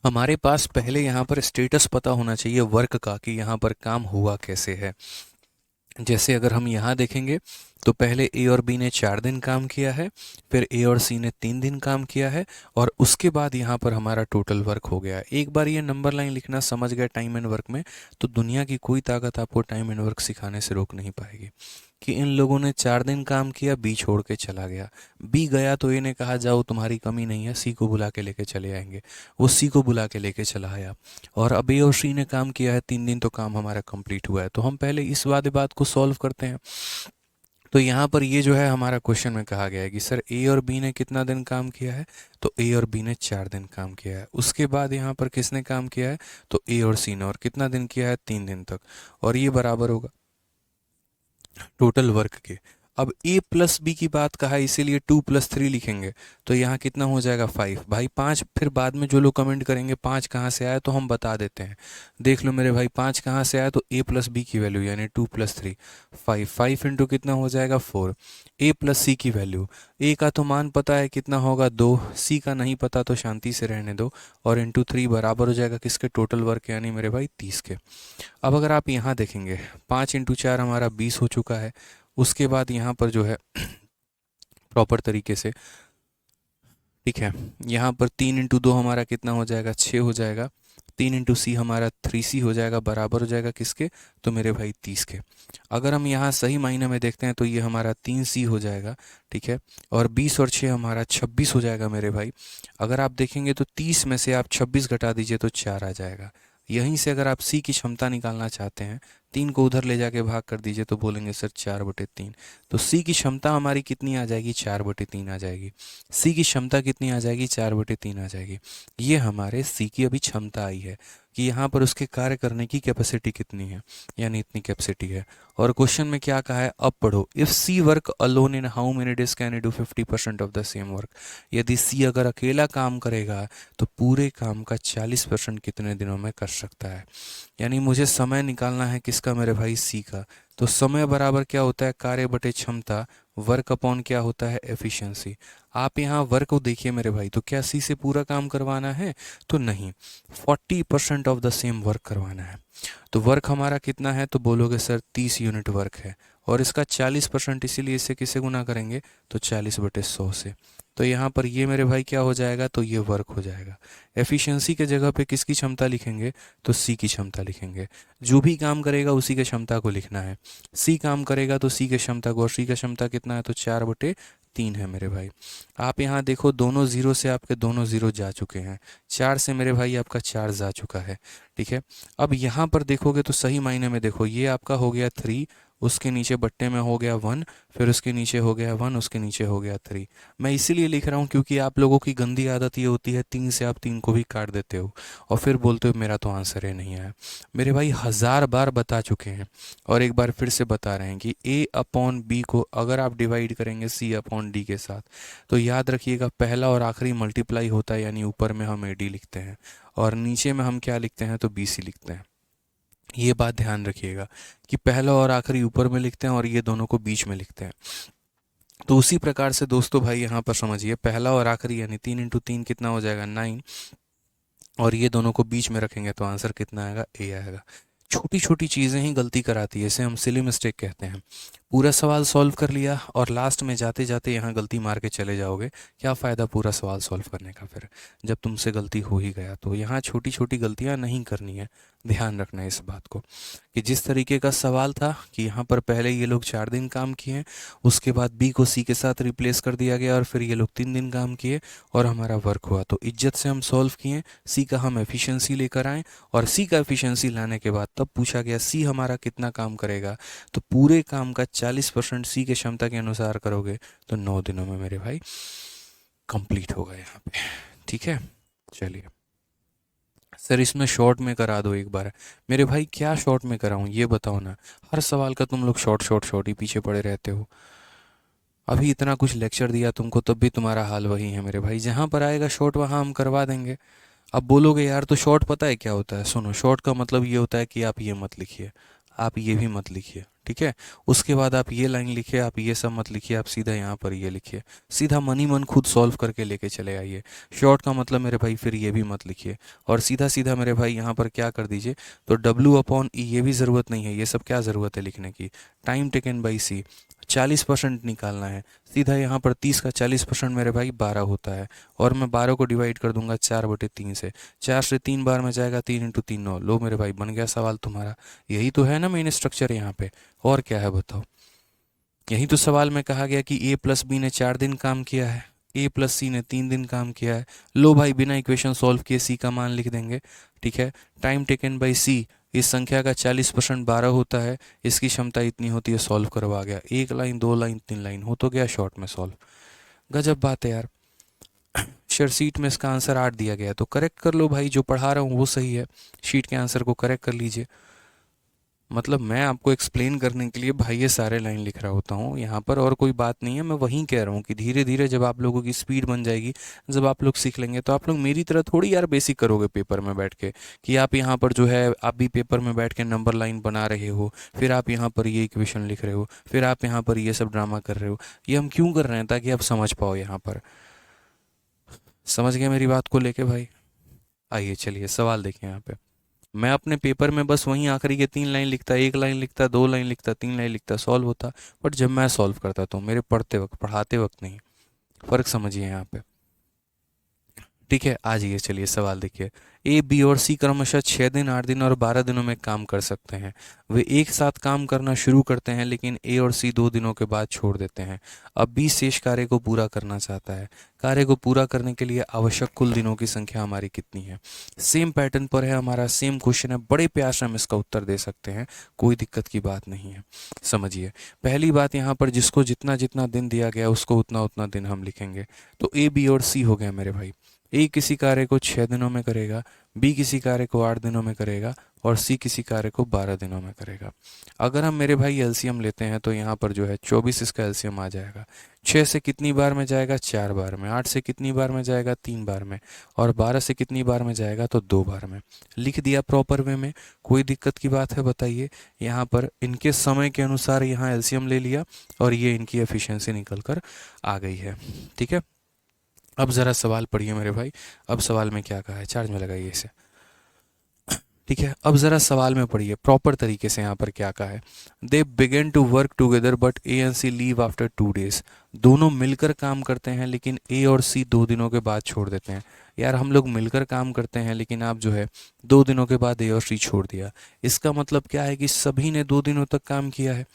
हमारे पास पहले यहाँ पर स्टेटस पता होना चाहिए वर्क का, कि यहाँ पर काम हुआ कैसे है। जैसे अगर हम यहाँ देखेंगे तो पहले ए और बी ने 4 दिन काम किया है, फिर ए और सी ने 3 दिन काम किया है, और उसके बाद यहाँ पर हमारा टोटल वर्क हो गया है। एक बार ये नंबर लाइन लिखना समझ गए टाइम एंड वर्क में, तो दुनिया की कोई ताकत आपको टाइम एंड वर्क सिखाने से रोक नहीं पाएगी। कि इन लोगों ने 4 दिन काम किया, बी छोड़ के चला गया। बी गया तो ए ने कहा जाओ तुम्हारी कमी नहीं है, सी को बुला के लेके चले आएंगे। वो सी को बुला के लेके चला आया, और अब ए और सी ने काम किया है 3 दिन, तो काम हमारा कंप्लीट हुआ है। तो हम पहले इस वादे बात को सॉल्व करते हैं। तो यहाँ पर ये जो है हमारा क्वेश्चन में कहा गया है कि सर ए और बी ने कितना दिन काम किया है, तो ए और बी ने 4 दिन काम किया है। उसके बाद यहाँ पर किसने काम किया है, तो ए और सी ने, और कितना दिन किया है, 3 दिन तक। और ये बराबर होगा टोटल वर्क के। अब a प्लस बी की बात कहा है, इसीलिए 2 + 3 लिखेंगे। तो यहाँ कितना हो जाएगा 5 भाई, 5। फिर बाद में जो लोग कमेंट करेंगे 5 कहाँ से आया, तो हम बता देते हैं। देख लो मेरे भाई, 5 कहाँ से आया, तो a प्लस बी की वैल्यू यानी 2 + 3 5। 5 इंटू कितना हो जाएगा 4। a प्लस सी की वैल्यू, a का तो मान पता है कितना होगा 2, c का नहीं पता तो शांति से रहने दो, और इंटू 3 बराबर हो जाएगा किसके, टोटल वर्क यानी मेरे भाई 30 के। अब अगर आप यहाँ देखेंगे 5 × 4 हमारा 20 हो चुका है। उसके बाद यहाँ पर जो है प्रॉपर तरीके से, ठीक है, यहाँ पर 3 × 2 हमारा कितना हो जाएगा, 6 हो जाएगा। 3 × C हमारा 3C हो जाएगा, बराबर हो जाएगा किसके, तो मेरे भाई 30 के। अगर हम यहाँ सही मायने में देखते हैं तो ये हमारा 3C हो जाएगा, ठीक है। और 20 और 6 हमारा 26 हो जाएगा मेरे भाई। अगर आप देखेंगे तो 30 में से आप 26 घटा दीजिए तो 4 आ जाएगा। यहीं से अगर आप सी की क्षमता निकालना चाहते हैं, 3 को उधर ले जाके भाग कर दीजिए तो बोलेंगे सर 4/3। तो सी की क्षमता हमारी कितनी आ जाएगी, 4/3 आ जाएगी। सी की क्षमता कितनी आ जाएगी, 4/3 आ जाएगी। ये हमारे सी की अभी क्षमता आई है कि यहाँ पर उसके कार्य करने की कैपेसिटी कितनी है, यानी इतनी कैपेसिटी है। और क्वेश्चन में क्या कहा है, अब पढ़ो, if C work alone in how many days can do 50% of the same work. यदि सी अगर अकेला काम करेगा तो पूरे काम का 40% कितने दिनों में कर सकता है। यानी मुझे समय निकालना है किसका, मेरे भाई सी का। तो समय बराबर क्या होता है, कार्य बटे क्षमता, वर्क अपॉन क्या होता है, एफिशिएंसी। आप यहाँ वर्क को देखिए मेरे भाई, तो क्या सी से पूरा काम करवाना है, तो नहीं, 40% ऑफ द सेम वर्क करवाना है। तो वर्क हमारा कितना है, तो बोलोगे सर 30 यूनिट वर्क है, और इसका 40%, इसीलिए इसे किसे गुना करेंगे, तो 40/100 से। तो यहाँ पर ये मेरे भाई क्या हो जाएगा, तो ये वर्क हो जाएगा। एफिशिएंसी के जगह पे किसकी क्षमता लिखेंगे, तो सी की क्षमता लिखेंगे। जो भी काम करेगा उसी के क्षमता को लिखना है। सी काम करेगा तो सी के क्षमता को, और सी का क्षमता कितना है, तो 4/3 है मेरे भाई। आप यहाँ देखो, दोनों जीरो से आपके दोनों जीरो जा चुके हैं, 4 से मेरे भाई आपका 4 जा चुका है, ठीक है। अब यहाँ पर देखोगे तो सही मायने में देखो, ये आपका हो गया 3, उसके नीचे बट्टे में हो गया 1, फिर उसके नीचे हो गया 1, उसके नीचे हो गया 3। मैं इसीलिए लिख रहा हूँ क्योंकि आप लोगों की गंदी आदत ये होती है 3 से आप 3 को भी काट देते हो और फिर बोलते हो मेरा तो आंसर ही नहीं आया। मेरे भाई 1000 बार बता चुके हैं और एक बार फिर से बता रहे हैं कि A/B को अगर आप डिवाइड करेंगे C/D के साथ, तो याद रखिएगा पहला और आखिरी मल्टीप्लाई होता है, यानी ऊपर में हम AD लिखते हैं और नीचे में हम क्या लिखते हैं, तो BC लिखते हैं। ये बात ध्यान रखिएगा कि पहला और आखिरी ऊपर में लिखते हैं और ये दोनों को बीच में लिखते हैं। तो उसी प्रकार से दोस्तों भाई यहाँ पर समझिए, पहला और आखिरी यानी 3 × 3 कितना हो जाएगा 9, और ये दोनों को बीच में रखेंगे तो आंसर कितना आएगा, A आएगा। छोटी छोटी चीज़ें ही गलती कराती है, इसे हम सिली मिस्टेक कहते हैं। पूरा सवाल सॉल्व कर लिया और लास्ट में जाते जाते यहाँ गलती मार के चले जाओगे, क्या फ़ायदा पूरा सवाल सॉल्व करने का फिर, जब तुमसे गलती हो ही गया। तो यहाँ छोटी छोटी गलतियाँ नहीं करनी है, ध्यान रखना है इस बात को। कि जिस तरीके का सवाल था कि यहाँ पर पहले ये लोग 4 दिन काम किए, उसके बाद बी को सी के साथ रिप्लेस कर दिया गया और फिर ये लोग 3 दिन काम किए और हमारा वर्क हुआ। तो इज्जत से हम सॉल्व किए, सी का हम एफिशिएंसी लेकर आए और सी का एफिशिएंसी लाने के बाद तब पूछा गया सी हमारा कितना काम करेगा, तो पूरे काम का 40% सी के क्षमता के अनुसार करोगे तो 9 दिनों में मेरे भाई कंप्लीट होगा यहाँ पे। ठीक है, चलिए सर इसमें शॉर्ट में करा दो एक बार। मेरे भाई क्या शॉर्ट में कराऊं ये बताओ ना, हर सवाल का तुम लोग शॉर्ट शॉर्ट शॉर्ट ही पीछे पड़े रहते हो। अभी इतना कुछ लेक्चर दिया तुमको तब भी तुम्हारा हाल वही है मेरे भाई, जहाँ पर आएगा शॉर्ट वहाँ हम करवा देंगे। अब बोलोगे यार तो शॉर्ट पता है क्या होता है, सुनो शॉर्ट का मतलब ये होता है कि आप ये मत लिखिए, आप ये भी मत लिखिए, ठीक है। उसके बाद आप ये लाइन लिखिए, आप ये सब मत लिखिए, आप सीधा यहाँ पर ये लिखिए, सीधा मनी मन खुद सॉल्व करके लेके चले आइए। शॉर्ट का मतलब मेरे भाई फिर ये भी मत लिखिए और सीधा सीधा मेरे भाई यहाँ पर क्या कर दीजिए, तो W/E ये भी ज़रूरत नहीं है, ये सब क्या ज़रूरत है लिखने की। टाइम टेकन बाई सी 40% निकालना है, सीधा यहाँ पर 30 का 40% मेरे भाई 12 होता है और मैं 12 को डिवाइड कर दूंगा 4/3 से, 4 से 3 बार में जाएगा, 3 × 3 9। लो मेरे भाई बन गया सवाल तुम्हारा। यही तो है ना मेन स्ट्रक्चर यहाँ पे, और क्या है बताओ। यही तो सवाल में कहा गया कि A+B ने 4 दिन काम किया है, A+C ने 3 दिन काम किया है। लो भाई बिना इक्वेशन सॉल्व किए सी का मान लिख देंगे, ठीक है। टाइम टेकन बाई सी, इस संख्या का 40% 12 होता है, इसकी क्षमता इतनी होती है, सॉल्व करवा गया। 1 लाइन 2 लाइन 3 लाइन हो तो गया शॉर्ट में सॉल्व। गजब बात है यार। शेयर शीट में इसका आंसर 8 दिया गया है तो करेक्ट कर लो भाई, जो पढ़ा रहा हूँ वो सही है, शीट के आंसर को करेक्ट कर लीजिए। मतलब मैं आपको एक्सप्लेन करने के लिए भाई ये सारे लाइन लिख रहा होता हूँ यहाँ पर, और कोई बात नहीं है। मैं वहीं कह रहा हूँ कि धीरे धीरे जब आप लोगों की स्पीड बन जाएगी, जब आप लोग सीख लेंगे तो आप लोग मेरी तरह थोड़ी यार बेसिक करोगे पेपर में बैठ के, कि आप यहाँ पर जो है आप भी पेपर में बैठ के नंबर लाइन बना रहे हो, फिर आप यहाँ पर ये इक्वेशन लिख रहे हो, फिर आप यहाँ पर ये सब ड्रामा कर रहे हो। ये हम क्यों कर रहे हैं, ताकि आप समझ पाओ यहाँ पर। समझ गए मेरी बात को लेके भाई। आइए चलिए सवाल देखें यहाँ पे। मैं अपने पेपर में बस वहीं आखिरी के 3 लाइन लिखता, 1 लाइन लिखता, 2 लाइन लिखता, 3 लाइन लिखता, सॉल्व होता। बट जब मैं सॉल्व करता तो मेरे पढ़ते वक्त पढ़ाते वक्त नहीं, फ़र्क समझिए यहाँ पे। ठीक है आ जाइए चलिए सवाल देखिए। ए बी और सी क्रमशः 6 दिन 8 दिन और 12 दिनों में काम कर सकते हैं। वे एक साथ काम करना शुरू करते हैं लेकिन ए और सी 2 दिनों के बाद छोड़ देते हैं। अब बी शेष कार्य को पूरा करना चाहता है। कार्य को पूरा करने के लिए आवश्यक कुल दिनों की संख्या हमारी कितनी है। सेम पैटर्न पर है हमारा, सेम क्वेश्चन है, बड़े प्यार से हम इसका उत्तर दे सकते हैं, कोई दिक्कत की बात नहीं है। समझिए पहली बात, यहाँ पर जिसको जितना जितना दिन दिया गया उसको उतना उतना दिन हम लिखेंगे। तो ए बी और सी हो गया मेरे भाई। ए किसी कार्य को 6 दिनों में करेगा, बी किसी कार्य को 8 दिनों में करेगा और सी किसी कार्य को 12 दिनों में करेगा। अगर हम मेरे भाई एलसीएम लेते हैं तो यहाँ पर जो है 24 इसका एलसीएम आ जाएगा। 6 से कितनी बार में जाएगा, 4 बार में। 8 से कितनी बार में जाएगा, 3 बार में। और 12 से कितनी बार में जाएगा, तो 2 बार में। लिख दिया प्रॉपर वे में, कोई दिक्कत की बात है बताइए। यहाँ पर इनके समय के अनुसार यहाँ एलसीएम ले लिया और ये इनकी एफिशिएंसी निकल कर आ गई है। ठीक है, अब ज़रा सवाल पढ़िए मेरे भाई। अब सवाल में क्या कहा है, चार्ज में लगाइए इसे। ठीक है, अब ज़रा सवाल में पढ़िए प्रॉपर तरीके से। यहाँ पर क्या कहा है, they begin to work together but A and C leave after 2 days। दोनों मिलकर काम करते हैं लेकिन ए और सी 2 दिनों के बाद छोड़ देते हैं। यार हम लोग मिलकर काम करते हैं लेकिन आप जो है 2 दिनों के बाद ए और सी छोड़ दिया। इसका मतलब क्या है कि सभी ने 2 दिनों तक काम किया है।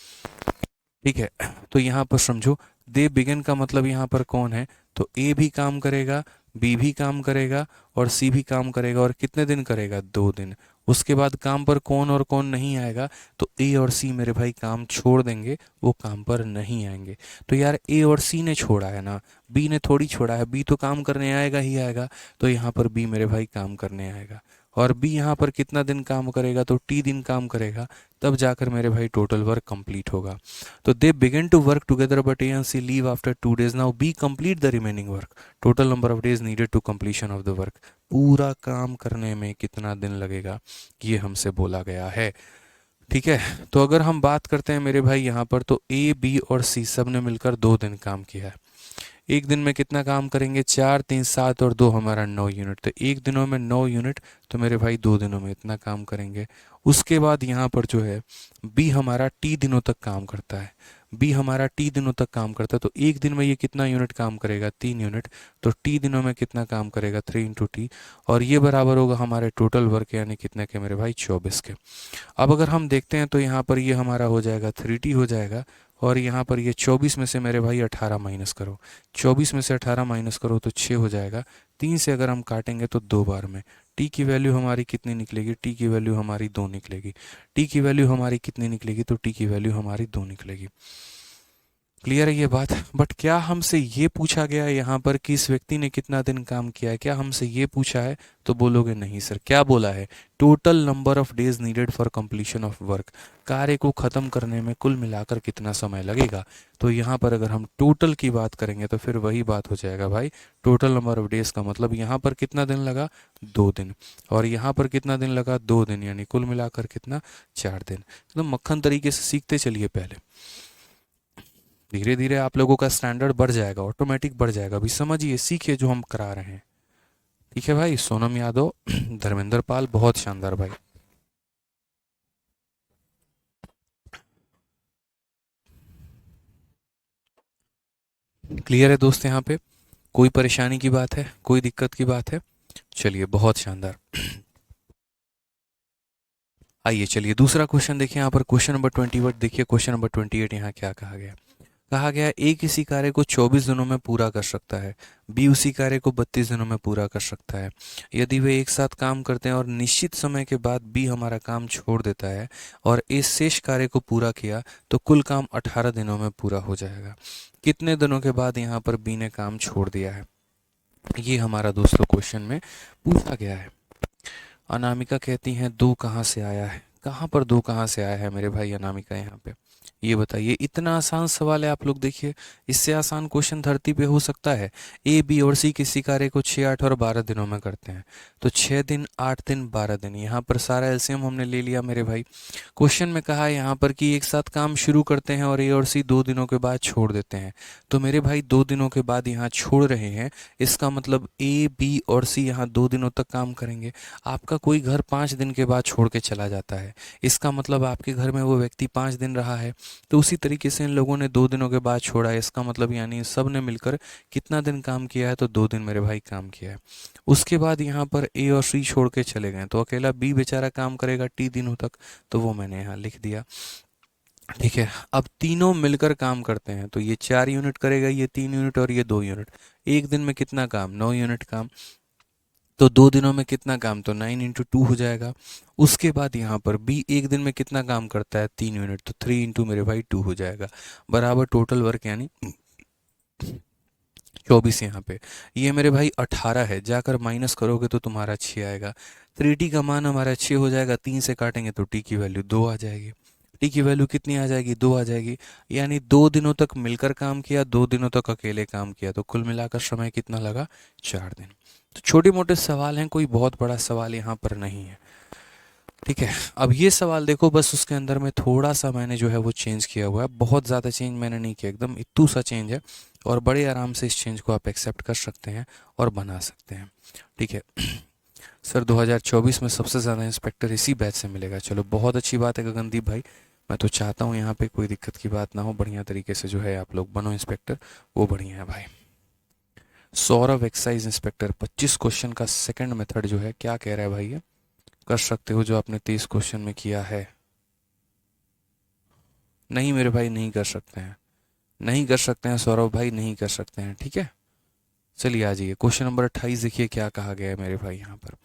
ठीक है, तो यहाँ पर समझो दे बिगिन का मतलब यहाँ पर कौन है, तो ए भी काम करेगा, बी भी काम करेगा और सी भी काम करेगा। और कितने दिन करेगा, 2 दिन। उसके बाद काम पर कौन और कौन नहीं आएगा, तो ए और सी मेरे भाई काम छोड़ देंगे, वो काम पर नहीं आएंगे। तो यार ए और सी ने छोड़ा है ना, बी ने थोड़ी छोड़ा है। बी तो काम करने आएगा ही आएगा, तो यहाँ पर बी मेरे भाई काम करने आएगा। और बी यहाँ पर कितना दिन काम करेगा, तो T दिन काम करेगा, तब जाकर मेरे भाई टोटल वर्क कंप्लीट होगा। तो they begin to work together but A and C leave after 2 days। Now B complete the remaining work. Total number of days needed to completion of the work. पूरा काम करने में कितना दिन लगेगा, ये हमसे बोला गया है। ठीक है, तो अगर हम बात करते हैं मेरे भाई यहाँ पर, तो ए बी और सी सब ने मिलकर 2 दिन काम किया है। एक दिन में कितना काम करेंगे, 4 3 7 और 2 हमारा 9 यूनिट, तो एक दिनों में 9 यूनिट, तो मेरे भाई 2 दिनों में इतना काम करेंगे। उसके बाद यहाँ पर जो है बी हमारा टी दिनों तक काम करता है, बी हमारा टी दिनों तक काम करता है, तो एक दिन में ये कितना यूनिट काम करेगा, 3 यूनिट, तो टी दिनों में कितना काम करेगा, 3 इंटू टी, और ये बराबर होगा हमारे टोटल वर्क यानी कितने के मेरे भाई, 24 के। अब अगर हम देखते हैं तो यहाँ पर ये हमारा हो जाएगा 3t हो जाएगा, और यहाँ पर ये 24 में से मेरे भाई 18 माइनस करो, 24 में से 18 माइनस करो तो 6 हो जाएगा, 3 से अगर हम काटेंगे तो 2 बार में, टी की वैल्यू हमारी कितनी निकलेगी, टी की वैल्यू हमारी 2 निकलेगी, टी की वैल्यू हमारी कितनी निकलेगी, तो टी की वैल्यू हमारी 2 निकलेगी। क्लियर है ये बात। बट क्या हमसे ये पूछा गया है यहाँ पर कि इस व्यक्ति ने कितना दिन काम किया है, क्या हमसे ये पूछा है, तो बोलोगे नहीं सर। क्या बोला है, total number of days needed for completion of work, कार्य को खत्म करने में कुल मिलाकर कितना समय लगेगा। तो यहाँ पर अगर हम टोटल की बात करेंगे तो फिर वही बात हो जाएगा भाई, टोटल नंबर ऑफ डेज का मतलब यहाँ पर कितना दिन लगा, 2 दिन, और यहाँ पर कितना दिन लगा, 2 दिन, यानी कुल मिलाकर कितना, 4 दिन। तो मक्खन तरीके से सीखते चलिए, पहले धीरे धीरे आप लोगों का स्टैंडर्ड बढ़ जाएगा, ऑटोमेटिक बढ़ जाएगा। अभी समझिए, सीखिए जो हम करा रहे हैं। ठीक है भाई, सोनम यादव, धर्मेंद्र पाल, बहुत शानदार भाई। क्लियर है दोस्त, यहाँ पे कोई परेशानी की बात है, कोई दिक्कत की बात है? चलिए, बहुत शानदार। आइए चलिए दूसरा क्वेश्चन देखिए, यहाँ पर क्वेश्चन नंबर 28 देखिए, क्वेश्चन नंबर 28 यहाँ क्या कहा गया। कहा गया ए किसी कार्य को 24 दिनों में पूरा कर सकता है, बी उसी कार्य को 32 दिनों में पूरा कर सकता है। यदि वे एक साथ काम करते हैं और निश्चित समय के बाद बी हमारा काम छोड़ देता है और इस शेष कार्य को पूरा किया, तो कुल काम 18 दिनों में पूरा हो जाएगा। कितने दिनों के बाद यहाँ पर बी ने काम छोड़ दिया है, ये हमारा दोस्तों क्वेश्चन में पूछा गया है। अनामिका कहती हैं 2 कहाँ से आया है, कहाँ पर 2 कहाँ से आया है मेरे भाई अनामिका, यहाँ पे ये बताइए। इतना आसान सवाल है, आप लोग देखिए, इससे आसान क्वेश्चन धरती पे हो सकता है। ए बी और सी किसी कार्य को 6 8 और 12 दिनों में करते हैं, तो 6 दिन 8 दिन 12 दिन, यहाँ पर सारा एलसीएम हमने ले लिया मेरे भाई। क्वेश्चन में कहा है यहाँ पर कि एक साथ काम शुरू करते हैं और ए और सी 2 दिनों के बाद छोड़ देते हैं, तो मेरे भाई 2 दिनों के बाद यहाँ छोड़ रहे हैं, इसका मतलब ए बी और सी यहाँ 2 दिनों तक काम करेंगे। आपका कोई घर 5 दिन के बाद छोड़ के चला जाता है, इसका मतलब आपके घर में वो व्यक्ति 5 दिन रहा है, तो उसी तरीके से इन लोगों ने 2 दिनों के बाद छोड़ा है, इसका मतलब यानी सब ने मिलकर कितना दिन काम किया है, तो 2 दिन मेरे भाई काम किया है। उसके बाद यहाँ पर ए और सी छोड़ के चले गए, तो अकेला बी बेचारा काम करेगा टी दिनों तक, तो वो मैंने यहाँ लिख दिया। ठीक है, अब तीनों मिलकर काम करते हैं, तो ये 4 यूनिट करेगा, ये 3 यूनिट और ये 2 यूनिट। एक दिन में कितना काम, 9 यूनिट काम, तो 2 दिनों में कितना काम, तो 9 इंटू 2 हो जाएगा। उसके बाद यहाँ पर बी एक दिन में कितना काम करता है, 3 यूनिट, तो 3 इंटू मेरे भाई 2 हो जाएगा, बराबर टोटल वर्क यानी 24। यहाँ पे ये मेरे भाई 18 है, जाकर माइनस करोगे तो तुम्हारा 6 आएगा। 3t का मान हमारा 6 हो जाएगा, 3 से काटेंगे तो t की वैल्यू 2 आ जाएगी। टी की वैल्यू कितनी आ जाएगी, 2 आ जाएगी, यानी 2 दिनों तक मिलकर काम किया, 2 दिनों तक अकेले काम किया, तो कुल मिलाकर समय कितना लगा, 4 दिन। तो छोटे मोटे सवाल हैं, कोई बहुत बड़ा सवाल यहाँ पर नहीं है। ठीक है, अब ये सवाल देखो, बस उसके अंदर में थोड़ा सा मैंने जो है वो चेंज किया हुआ है, बहुत ज़्यादा चेंज मैंने नहीं किया, एकदम इतू सा चेंज है, और बड़े आराम से इस चेंज को आप एक्सेप्ट कर सकते हैं और बना सकते हैं। ठीक है सर, 2024 में सबसे ज़्यादा इंस्पेक्टर इसी बैच से मिलेगा, चलो बहुत अच्छी बात है गगनदीप भाई। मैं तो चाहता हूँ यहाँ पे कोई दिक्कत की बात ना हो, बढ़िया तरीके से जो है आप लोग बनो इंस्पेक्टर, वो बढ़िया है भाई। सौरभ एक्साइज इंस्पेक्टर, 25 क्वेश्चन का सेकंड मेथड जो है, क्या कह रहा है भाई, ये कर सकते हो जो आपने 23 क्वेश्चन में किया है? नहीं मेरे भाई, नहीं कर सकते हैं, नहीं कर सकते हैं सौरभ भाई, नहीं कर सकते हैं। ठीक है, चलिए आ जाइए, क्वेश्चन नंबर 28 देखिए क्या कहा गया है मेरे भाई। यहाँ पर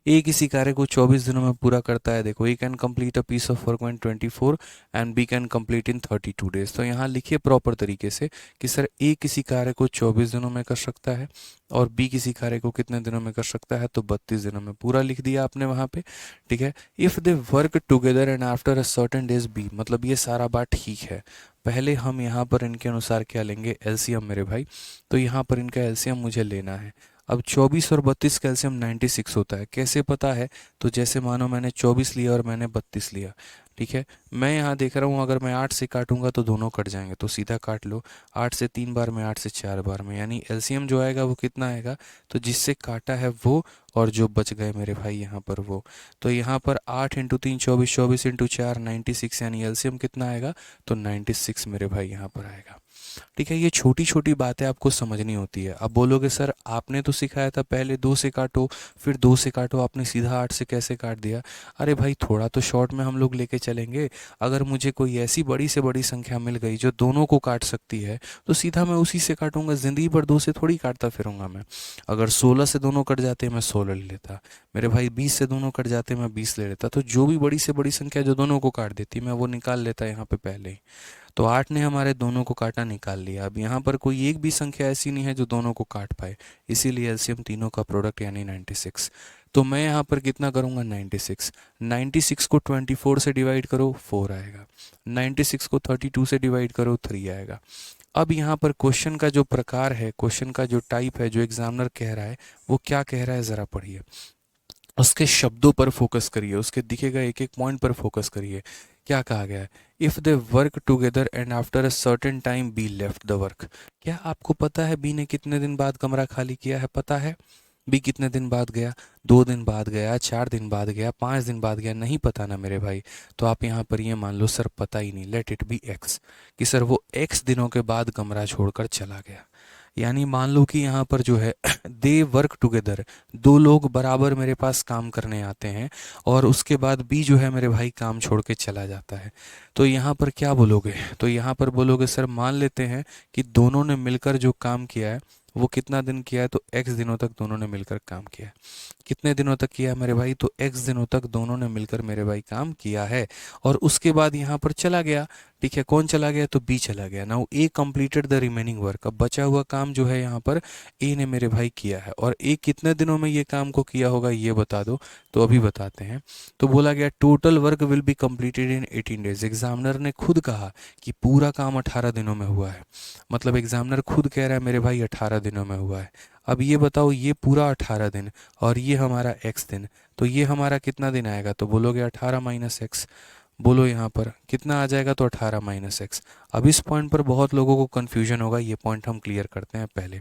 ए किसी कार्य को 24 दिनों में पूरा करता है, देखो, A can complete a piece of work in 24 and B can complete in 32 days. तो यहाँ लिखिए प्रॉपर तरीके से कि सर ए किसी कार्य को 24 दिनों में कर सकता है और बी किसी कार्य को कितने दिनों में कर सकता है, तो 32 दिनों में, पूरा लिख दिया आपने वहाँ पे। ठीक है, if they work together and after a certain days B, मतलब ये सारा बात ठीक है। पहले हम यहाँ पर इनके अनुसार क्या लेंगे, एलसीएम मेरे भाई, तो यहाँ पर इनका एलसीएम मुझे लेना है। अब 24 और 32 का एलसीएम 96 होता है, कैसे पता है, तो जैसे मानो मैंने 24 लिया और मैंने 32 लिया, ठीक है। मैं यहाँ देख रहा हूँ अगर मैं 8 से काटूंगा तो दोनों कट जाएंगे, तो सीधा काट लो। 8 से 3 बार में, 8 से 4 बार में, यानी एलसीएम जो आएगा वो कितना आएगा, तो जिससे काटा है वो और जो बच गए मेरे भाई यहाँ पर वो। तो यहाँ पर 8 इंटू 3 24, 24 इंटू 4 96, यानी एलसीएम कितना आएगा, तो 96 मेरे भाई यहाँ पर आएगा। ठीक है, ये छोटी छोटी बातें आपको समझनी होती है। अब बोलोगे सर आपने तो सिखाया था पहले 2 से काटो, फिर 2 से काटो, आपने सीधा 8 से कैसे काट दिया। अरे भाई थोड़ा तो शॉर्ट में हम लोग लेके चलेंगे। अगर मुझे कोई ऐसी बड़ी से बड़ी संख्या मिल गई जो दोनों को काट सकती है, तो सीधा मैं उसी से काटूंगा। ज़िंदगी भर 2 से थोड़ी काटता फिरूंगा मैं। अगर 16 से दोनों कट जाते मैं 16 ले लेता, मेरे भाई 20 से दोनों कट जाते मैं 20 ले लेता। तो जो भी बड़ी से बड़ी संख्या जो दोनों को काट देती मैं वो निकाल लेता यहाँ पे पहले ही। तो 8 ने हमारे दोनों को काटा, निकाल लिया। अब यहाँ पर कोई एक भी संख्या ऐसी नहीं है जो दोनों को काट पाए, इसीलिए एलसीएम तीनों का प्रोडक्ट यानी 96। तो मैं यहाँ पर कितना करूँगा, 96। 96 को 24 से डिवाइड करो 4 आएगा, 96 को 32 से डिवाइड करो 3 आएगा। अब यहाँ पर क्वेश्चन का जो प्रकार है, क्वेश्चन का जो टाइप है, जो एग्जामिनर कह रहा है वो क्या कह रहा है ज़रा पढ़िए। उसके शब्दों पर फोकस करिए, उसके दिखेगा एक एक पॉइंट पर फोकस करिए। क्या कहा गया है, if they work together and after a certain time be left the work. क्या आपको पता है बी ने कितने दिन बाद कमरा खाली किया है, पता है? बी कितने दिन बाद गया, 2 दिन बाद गया, 4 दिन बाद गया, 5 दिन बाद गया, नहीं पता ना मेरे भाई। तो आप यहाँ पर ये मान लो सर पता ही नहीं, लेट इट बी एक्स, कि सर वो एक्स दिनों के बाद कमरा छोड़कर चला गया। यानी मान लो कि यहाँ पर जो है दे वर्क टुगेदर, 2 लोग बराबर मेरे पास काम करने आते हैं और उसके बाद बी जो है मेरे भाई काम छोड़ के चला जाता है। तो यहाँ पर क्या बोलोगे, तो यहाँ पर बोलोगे सर मान लेते हैं कि दोनों ने मिलकर जो काम किया है वो कितना दिन किया है, तो एक्स दिनों तक दोनों ने मिलकर काम किया है। कितने दिनों तक किया है मेरे भाई, तो एक्स दिनों तक दोनों ने मिलकर मेरे भाई काम किया है। और उसके बाद यहाँ पर चला गया, ठीक है, कौन चला गया, तो बी चला गया। Now A completed the remaining work, अब बचा हुआ काम जो है यहाँ पर ए ने मेरे भाई किया है। और ए कितने दिनों में ये काम को किया होगा ये बता दो, तो अभी बताते हैं। तो बोला गया total work will be completed in 18 days. Examiner ने खुद कहा कि पूरा काम 18 दिनों में हुआ है, मतलब एग्जामिनर खुद कह रहा है मेरे भाई 18 दिनों में हुआ है। अब ये बताओ, ये पूरा 18 दिन और ये हमारा एक्स दिन, तो ये हमारा कितना दिन आएगा, तो बोलोगे 18 माइनस एक्स। बोलो यहाँ पर कितना आ जाएगा, तो 18 माइनस एक्स। अब इस पॉइंट पर बहुत लोगों को कन्फ्यूजन होगा, ये पॉइंट हम क्लियर करते हैं पहले।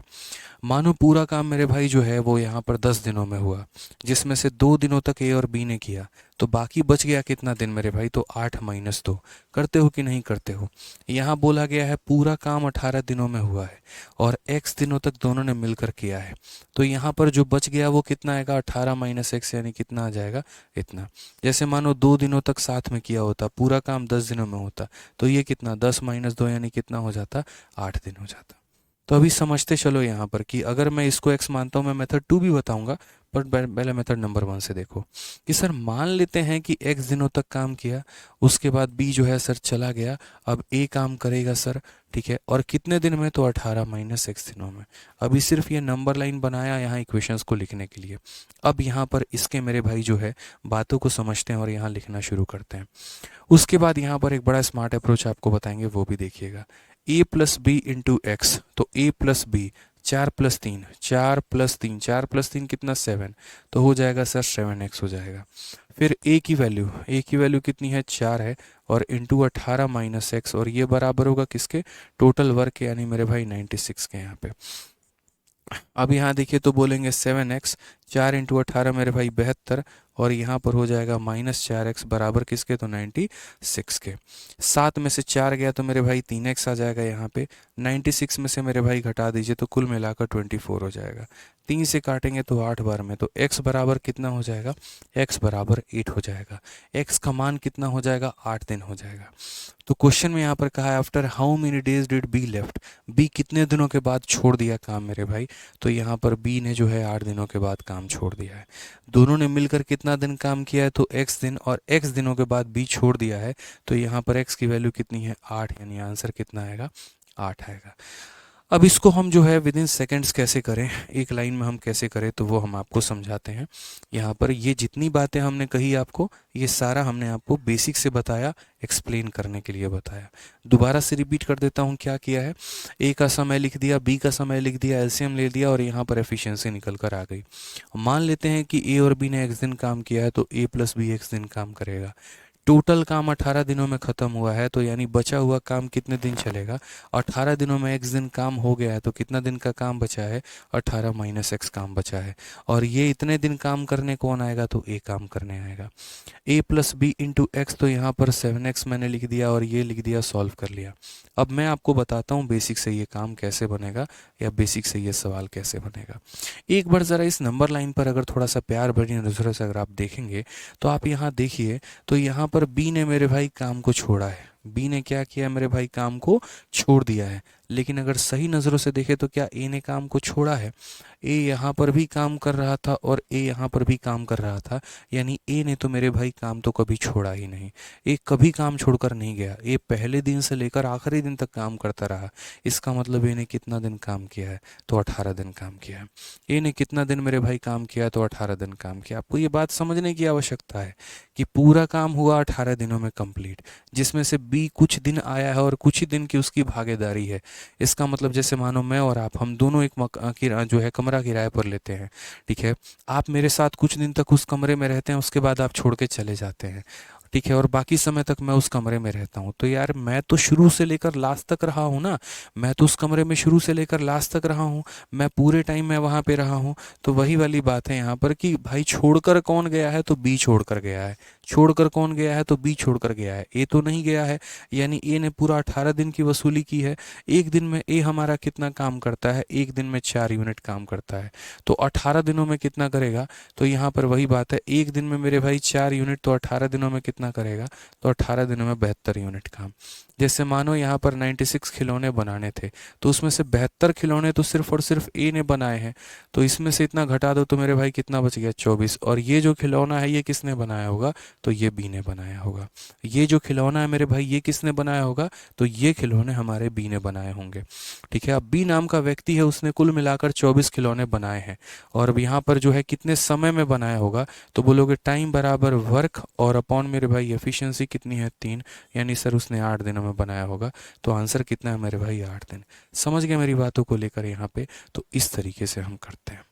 मानो पूरा काम मेरे भाई जो है वो यहाँ पर 10 दिनों में हुआ, जिसमें से 2 दिनों तक ए और बी ने किया, तो बाकी बच गया कितना दिन मेरे भाई, तो 8 माइनस 2। करते हो कि नहीं करते हो? यहाँ बोला गया है पूरा काम 18 दिनों में हुआ है और x दिनों तक दोनों ने मिलकर किया है। तो यहाँ पर जो बच गया वो कितना आएगा, 18 माइनस एक्स, यानी कितना आ जाएगा, इतना। जैसे मानो 2 दिनों तक साथ में किया होता, पूरा काम 10 दिनों में होता, तो ये कितना, 10 माइनस 2 यानी कितना हो जाता, 8 दिन हो जाता। तो अभी समझते चलो यहाँ पर कि अगर मैं इसको x मानता हूँ, मैं मेथड 2 भी बताऊंगा, पर पहले मेथड नंबर 1 से देखो कि सर मान लेते हैं कि x दिनों तक काम किया, उसके बाद b जो है सर चला गया, अब a काम करेगा सर, ठीक है, और कितने दिन में, तो 18 माइनस एक्स दिनों में। अभी सिर्फ ये नंबर लाइन बनाया यहाँ इक्वेशंस को लिखने के लिए। अब यहाँ पर इसके मेरे भाई जो है बातों को समझते हैं और यहाँ लिखना शुरू करते हैं। उसके बाद यहाँ पर एक बड़ा स्मार्ट अप्रोच आपको बताएंगे, वो भी देखिएगा। a plus B into X, तो a plus B, 4 plus 3, 4 plus 3, 4 plus 3 कितना, 7, तो हो जाएगा सर 7x हो जाएगा। फिर a की वैल्यू कितनी है, 4 है, और इंटू 18 माइनस एक्स, और ये बराबर होगा किसके, टोटल वर्क यानी मेरे भाई 96 के यहाँ पे। अब यहाँ देखिए तो बोलेंगे 7x, 4 इंटू 18 मेरे भाई 72, और यहाँ पर हो जाएगा -4x बराबर किसके, तो 96 के। 7 में से 4 गया तो मेरे भाई 3x आ जाएगा यहाँ पे, 96 में से मेरे भाई घटा दीजिए तो कुल मिलाकर 24 हो जाएगा। 3 से काटेंगे तो 8 बार में, तो x बराबर कितना हो जाएगा, x बराबर 8 हो जाएगा। x का मान कितना हो जाएगा, 8 दिन हो जाएगा। तो क्वेश्चन में यहाँ पर कहा है after how many days did B left, B कितने दिनों के बाद छोड़ दिया काम मेरे भाई, तो यहाँ पर बी ने जो है 8 दिनों के बाद काम छोड़ दिया है। दोनों ने मिलकर कितना दिन काम किया है, तो x दिन, और x दिनों के बाद बी छोड़ दिया है, तो यहाँ पर x की वैल्यू कितनी है, 8, यानी आंसर कितना आएगा, 8 आएगा। अब इसको हम जो है विद इन सेकेंड्स कैसे करें, एक लाइन में हम कैसे करें, तो वो हम आपको समझाते हैं। यहाँ पर ये जितनी बातें हमने कही आपको, ये सारा हमने आपको बेसिक से बताया, एक्सप्लेन करने के लिए बताया। दोबारा से रिपीट कर देता हूँ क्या किया है। ए का समय लिख दिया, बी का समय लिख दिया, एलसीएम ले लिया, और यहाँ पर एफिशिएंसी निकल कर आ गई। मान लेते हैं कि ए और बी ने x दिन काम किया है, तो a प्लस बी x दिन काम करेगा। टोटल काम 18 दिनों में ख़त्म हुआ है, तो यानी बचा हुआ काम कितने दिन चलेगा? 18 दिनों में x दिन काम हो गया है, तो कितना दिन का काम बचा है? 18 माइनस x काम बचा है। और ये इतने दिन काम करने कौन आएगा? तो a काम करने आएगा। a plus B into X, तो यहाँ पर 7x मैंने लिख दिया और ये लिख दिया, सॉल्व कर लिया। अब मैं आपको बताता हूँ बेसिक से ये काम कैसे बनेगा, या बेसिक से ये सवाल कैसे बनेगा। एक बार ज़रा इस नंबर लाइन पर अगर थोड़ा सा प्यार भरी नज़रों से अगर आप देखेंगे, तो आप यहाँ देखिए, तो यहाँ पर बी ने मेरे भाई काम को छोड़ा है। बी ने क्या किया मेरे भाई? काम को छोड़ दिया है। लेकिन अगर सही नज़रों से देखें तो क्या ए ने काम को छोड़ा है? ए यहाँ पर भी काम कर रहा था और ए यहाँ पर भी काम कर रहा था, यानी ए ने तो मेरे भाई काम तो कभी छोड़ा ही नहीं। ए कभी काम छोड़कर नहीं गया। ए पहले दिन से लेकर आखिरी दिन तक काम करता रहा। इसका मतलब ए ने कितना दिन काम किया है? तो 18 दिन काम किया है। ए ने कितना दिन मेरे भाई काम किया? तो 18 दिन काम किया। आपको ये बात समझने की आवश्यकता है कि पूरा काम हुआ 18 दिनों में कंप्लीट, जिसमें से बी कुछ दिन आया है और कुछ ही दिन की उसकी भागीदारी है। इसका मतलब जैसे मानो मैं और आप, हम दोनों एक जो है कमरा किराए पर लेते हैं, ठीक है। आप मेरे साथ कुछ दिन तक उस कमरे में रहते हैं, उसके बाद आप छोड़ के चले जाते हैं, ठीक है, और बाकी समय तक मैं उस कमरे में रहता हूँ। तो यार मैं तो शुरू से लेकर लास्ट तक रहा हूँ ना, मैं तो उस कमरे में शुरू से लेकर लास्ट तक रहा हूँ, मैं पूरे टाइम मैं वहाँ पे रहा हूँ। तो वही वाली बात है यहाँ पर कि भाई छोड़कर कौन गया है? तो बी छोड़कर गया है। छोड़कर कौन गया है? तो बी छोड़कर गया है। ए तो नहीं गया है, यानी ए ने पूरा 18 दिन की वसूली की है। एक दिन में ए हमारा कितना काम करता है? एक दिन में 4 यूनिट काम करता है। तो 18 दिनों में कितना करेगा? तो यहाँ पर वही बात है, एक दिन में मेरे भाई 4 यूनिट, तो 18 दिनों में कितना करेगा? तो 18 दिनों में 72 यूनिट काम। जैसे मानो यहाँ पर 96 खिलौने बनाने थे, तो उसमें से 72 खिलौने तो सिर्फ और सिर्फ ए ने बनाए हैं। तो इसमें से इतना घटा दो तो मेरे भाई कितना बच गया? 24। और ये जो खिलौना है ये किसने बनाया होगा? तो ये बी ने बनाया होगा। ये जो खिलौना है मेरे भाई ये किसने बनाया होगा? तो ये खिलौने हमारे बी ने बनाए होंगे, ठीक है। अब बी नाम का व्यक्ति है, उसने कुल मिलाकर 24 खिलौने बनाए हैं। और अब यहाँ पर जो है कितने समय में बनाया होगा? तो बोलोगे टाइम बराबर वर्क और अपॉन मेरे भाई एफिशिएंसी कितनी है? 3, यानी सर उसने 8 दिनों में बनाया होगा। तो आंसर कितना है मेरे भाई? 8 दिन। समझ गए मेरी बातों को लेकर यहाँ पे? तो इस तरीके से हम करते हैं,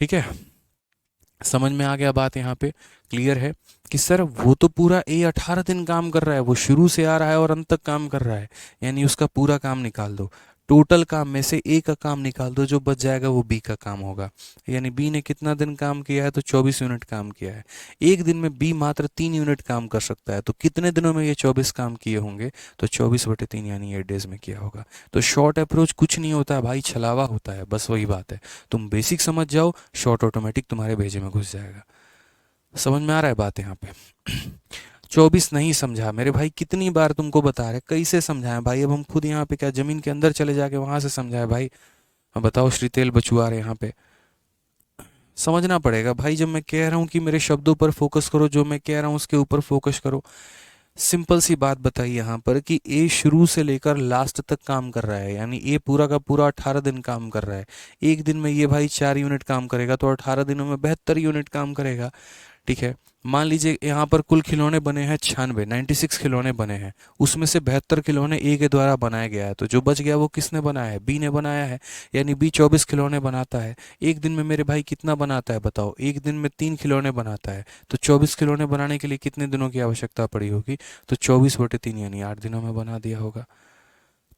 ठीक है। समझ में आ गया बात यहाँ पे? क्लियर है कि सर वो तो पूरा ए 18 दिन काम कर रहा है, वो शुरू से आ रहा है और अंत तक काम कर रहा है, यानी उसका पूरा काम निकाल दो। टोटल काम में से ए का काम निकाल दो, जो बच जाएगा वो बी का काम होगा। यानी बी ने कितना दिन काम किया है? तो 24 यूनिट काम किया है। एक दिन में बी मात्र 3 यूनिट काम कर सकता है, तो कितने दिनों में ये 24 काम किए होंगे? तो 24/3 यानी 8 डेज में किया होगा। तो शॉर्ट अप्रोच कुछ नहीं होता है भाई, छलावा होता है, बस वही बात है। तुम बेसिक समझ जाओ, शॉर्ट ऑटोमेटिक तुम्हारे भेजे में घुस जाएगा। समझ में आ रहा है बात यहाँ पे? 24 नहीं समझा मेरे भाई, कितनी बार तुमको बता रहे, कैसे समझाएं भाई? अब हम खुद यहाँ पे क्या जमीन के अंदर चले जाके वहां से समझाएं भाई? अब बताओ, श्रीतेल बचुआ रहे यहाँ पे, समझना पड़ेगा भाई। जब मैं कह रहा हूँ कि मेरे शब्दों पर फोकस करो, जो मैं कह रहा हूँ उसके ऊपर फोकस करो। सिंपल सी बात बताई यहाँ पर कि ए शुरू से लेकर लास्ट तक काम कर रहा है, यानी ए पूरा का पूरा 18 दिन काम कर रहा है। एक दिन में ये भाई 4 यूनिट काम करेगा, तो 18 दिनों में 72 यूनिट काम करेगा, ठीक है। मान लीजिए यहाँ पर कुल खिलौने बने हैं 96 खिलौने बने हैं, उसमें से 72 खिलौने ए के द्वारा बनाया गया है, तो जो बच गया वो किसने बनाया है? बी ने बनाया है। यानी बी 24 खिलौने बनाता है। एक दिन में मेरे भाई कितना बनाता है बताओ? एक दिन में 3 खिलौने बनाता है, तो 24 खिलौने बनाने के लिए कितने दिनों की आवश्यकता पड़ी होगी? तो 24/3 यानी 8 दिनों में बना दिया होगा।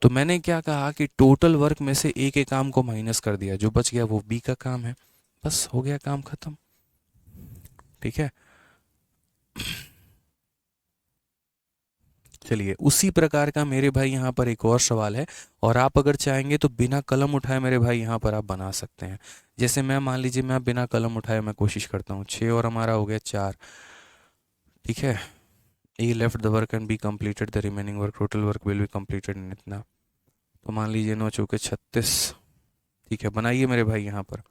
तो मैंने क्या कहा कि टोटल वर्क में से ए के काम को माइनस कर दिया, जो बच गया वो बी का काम है, बस हो गया काम खत्म, ठीक है। चलिए, उसी प्रकार का मेरे भाई यहाँ पर एक और सवाल है, और आप अगर चाहेंगे तो बिना कलम उठाए मेरे भाई यहाँ पर आप बना सकते हैं। जैसे मैं, मान लीजिए मैं बिना कलम उठाए मैं कोशिश करता हूँ, 6 और हमारा हो गया 4, ठीक है। A left the work and B completed the remaining work, total work will be completed in इतना। तो मान लीजिए 9 चौके 36, ठीक है। बनाइए मेरे भाई यहाँ पर।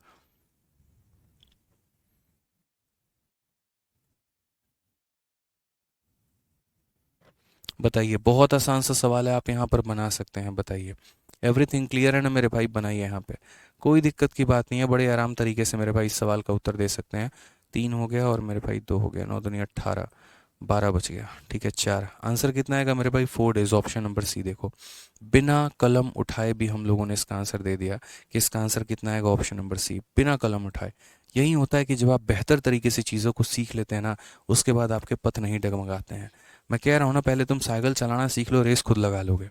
बताइए, बहुत आसान सा सवाल है, आप यहाँ पर बना सकते हैं, बताइए। एवरीथिंग क्लियर है ना मेरे भाई? बनाइए यहाँ पे, कोई दिक्कत की बात नहीं है, बड़े आराम तरीके से मेरे भाई इस सवाल का उत्तर दे सकते हैं। 3 हो गया और मेरे भाई 2 हो गया, 9 दूनी 18, 12 बच गया, ठीक है। 4 आंसर कितना आएगा मेरे भाई? 4 डेज, ऑप्शन नंबर सी देखो। बिना कलम उठाए भी हम लोगों ने इसका आंसर दे दिया कि इसका आंसर कितना आएगा? ऑप्शन नंबर सी, बिना कलम उठाए। यही होता है कि जब आप बेहतर तरीके से चीज़ों को सीख लेते हैं ना, उसके बाद आपके पथ नहीं डगमगाते हैं। मैं कह रहा हूँ ना, पहले तुम साइकिल चलाना सीख लो, रेस खुद लगा लोगे।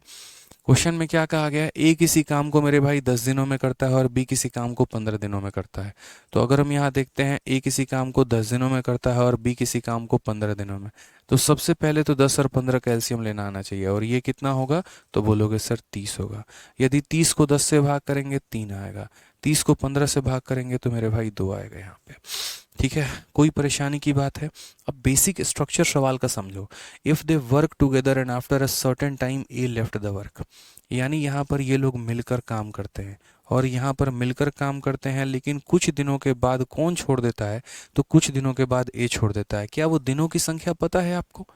क्वेश्चन में क्या कहा गया है, ए किसी काम को मेरे भाई 10 दिनों में करता है और बी किसी काम को 15 दिनों में करता है। तो अगर हम यहाँ देखते हैं, ए किसी काम को 10 दिनों में करता है और बी किसी काम को 15 दिनों में, तो सबसे पहले तो 10 और 15 कैल्शियम लेना आना चाहिए। और ये कितना होगा, तो बोलोगे सर 30 होगा। यदि 30 को 10 से भाग करेंगे 3 आएगा, 30 को 15 से भाग करेंगे तो मेरे भाई 2 आएगा यहाँ पे। ठीक है, कोई परेशानी की बात है? अब बेसिक स्ट्रक्चर सवाल का समझो। If they work together and after a certain time A left the work, यानी यहाँ पर ये लोग मिलकर काम करते हैं और यहाँ पर मिलकर काम करते हैं, लेकिन कुछ दिनों के बाद कौन छोड़ देता है, तो कुछ दिनों के बाद ए छोड़ देता है। क्या वो दिनों की संख्या पता है आपको?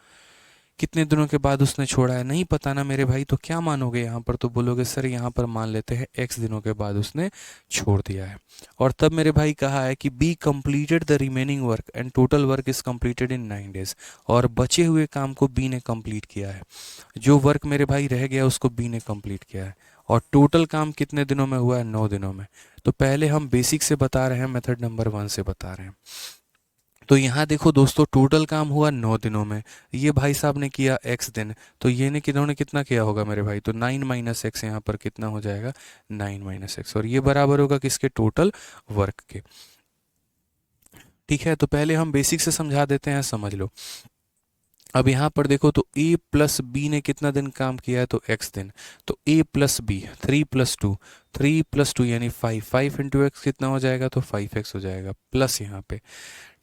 कितने दिनों के बाद उसने छोड़ा है? नहीं पता ना मेरे भाई, तो क्या मानोगे यहाँ पर? तो बोलोगे सर यहाँ पर मान लेते हैं एक्स दिनों के बाद उसने छोड़ दिया है। और तब मेरे भाई कहा है कि B completed the remaining work and total work is completed in 9 days, और बचे हुए काम को बी ने कंप्लीट किया है। जो वर्क मेरे भाई रह गया उसको बी ने कंप्लीट किया है, और टोटल काम कितने दिनों में हुआ है? 9 दिनों में। तो पहले हम बेसिक से बता रहे हैं, मेथड नंबर 1 से बता रहे हैं। तो यहाँ देखो दोस्तों, टोटल काम हुआ 9 दिनों में, ये भाई साहब ने किया x दिन, तो ये ने किन्होंने कितना किया होगा मेरे भाई? तो 9 माइनस एक्स, यहाँ पर कितना हो जाएगा? 9 माइनस एक्स, और ये बराबर होगा किसके? टोटल वर्क के। ठीक है, तो पहले हम बेसिक से समझा देते हैं, समझ लो। अब यहाँ पर देखो, तो a प्लस बी ने कितना दिन काम किया है? तो x दिन। तो a प्लस बी, 3 + 2, 3 + 2 यानी 5, 5 इंटू एक्स कितना हो जाएगा? तो 5x हो जाएगा, प्लस यहाँ पे।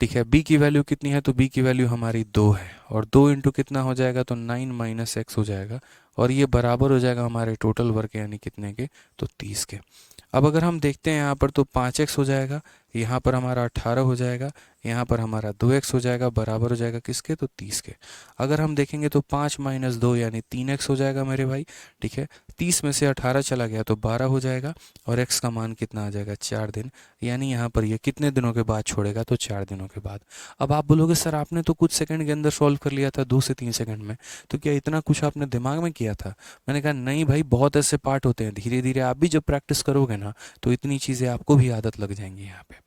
ठीक है, b की वैल्यू कितनी है? तो b की वैल्यू हमारी 2 है, और 2 इंटू कितना हो जाएगा? तो 9 माइनस एक्स हो जाएगा, और ये बराबर हो जाएगा हमारे टोटल वर्क यानी कितने के? तो 30 के। अब अगर हम देखते हैं यहाँ पर, तो 5x हो जाएगा, यहाँ पर हमारा 18 हो जाएगा, यहाँ पर हमारा 2x हो जाएगा, बराबर हो जाएगा किसके? तो 30 के। अगर हम देखेंगे तो 5 माइनस 2 यानी 3x हो जाएगा मेरे भाई। ठीक है, 30 में से 18 चला गया तो 12 हो जाएगा, और x का मान कितना आ जाएगा? 4 दिन। यानी यहाँ पर ये कितने दिनों के बाद छोड़ेगा? तो 4 दिनों के बाद। अब आप बोलोगे सर आपने तो कुछ सेकंड के अंदर सॉल्व कर लिया था, 2 से 3 सेकंड में, तो क्या इतना कुछ आपने दिमाग में किया था? मैंने कहा नहीं भाई, बहुत ऐसे पार्ट होते हैं, धीरे धीरे आप भी जब प्रैक्टिस करोगे ना, तो इतनी चीज़ें आपको भी आदत लग जाएंगी। यहाँ पे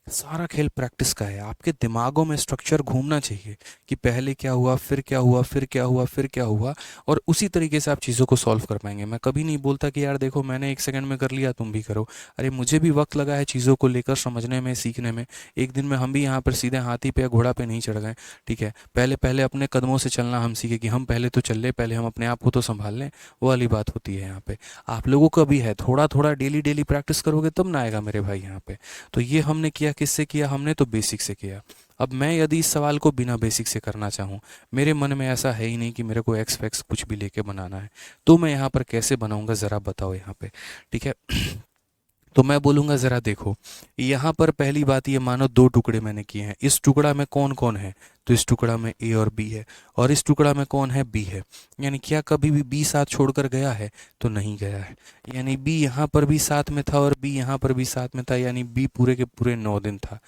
सारा खेल प्रैक्टिस का है। आपके दिमागों में स्ट्रक्चर घूमना चाहिए कि पहले क्या हुआ, फिर क्या हुआ, फिर क्या हुआ, फिर क्या हुआ, और उसी तरीके से आप चीज़ों को सॉल्व कर पाएंगे। मैं कभी नहीं बोलता कि यार देखो मैंने 1 सेकंड में कर लिया, तुम भी करो। अरे मुझे भी वक्त लगा है चीज़ों को लेकर समझने में, सीखने में। एक दिन में हम भी यहाँ पर सीधे हाथी पे या घोड़ा पे नहीं चढ़ गए। ठीक है, पहले पहले अपने कदमों से चलना हम सीखे, कि हम पहले तो चल ले, पहले हम अपने आप को तो संभाल लें। वो वाली बात होती है यहाँ पे। आप लोगों का भी है, थोड़ा थोड़ा डेली डेली प्रैक्टिस करोगे तब ना आएगा मेरे भाई यहाँ पे। तो ये हमने किया, किससे किया? हमने तो बेसिक से किया। अब मैं यदि इस सवाल को बिना बेसिक से करना चाहूँ, मेरे मन में ऐसा है ही नहीं कि मेरे को एक्स फैक्स कुछ भी लेके बनाना है, तो मैं यहाँ पर कैसे बनाऊंगा ज़रा बताओ यहाँ पे। ठीक है, तो मैं बोलूँगा ज़रा देखो, यहाँ पर पहली बात ये मानो 2 टुकड़े मैंने किए हैं, इस टुकड़ा में कौन कौन है? तो इस टुकड़ा में ए और बी है, और इस टुकड़ा में कौन है? बी है। यानी क्या कभी भी बी साथ छोड़कर गया है? तो नहीं गया है। यानी बी यहाँ पर भी साथ में था और बी यहाँ पर भी साथ में था, यानी बी पूरे के पूरे 9 दिन था।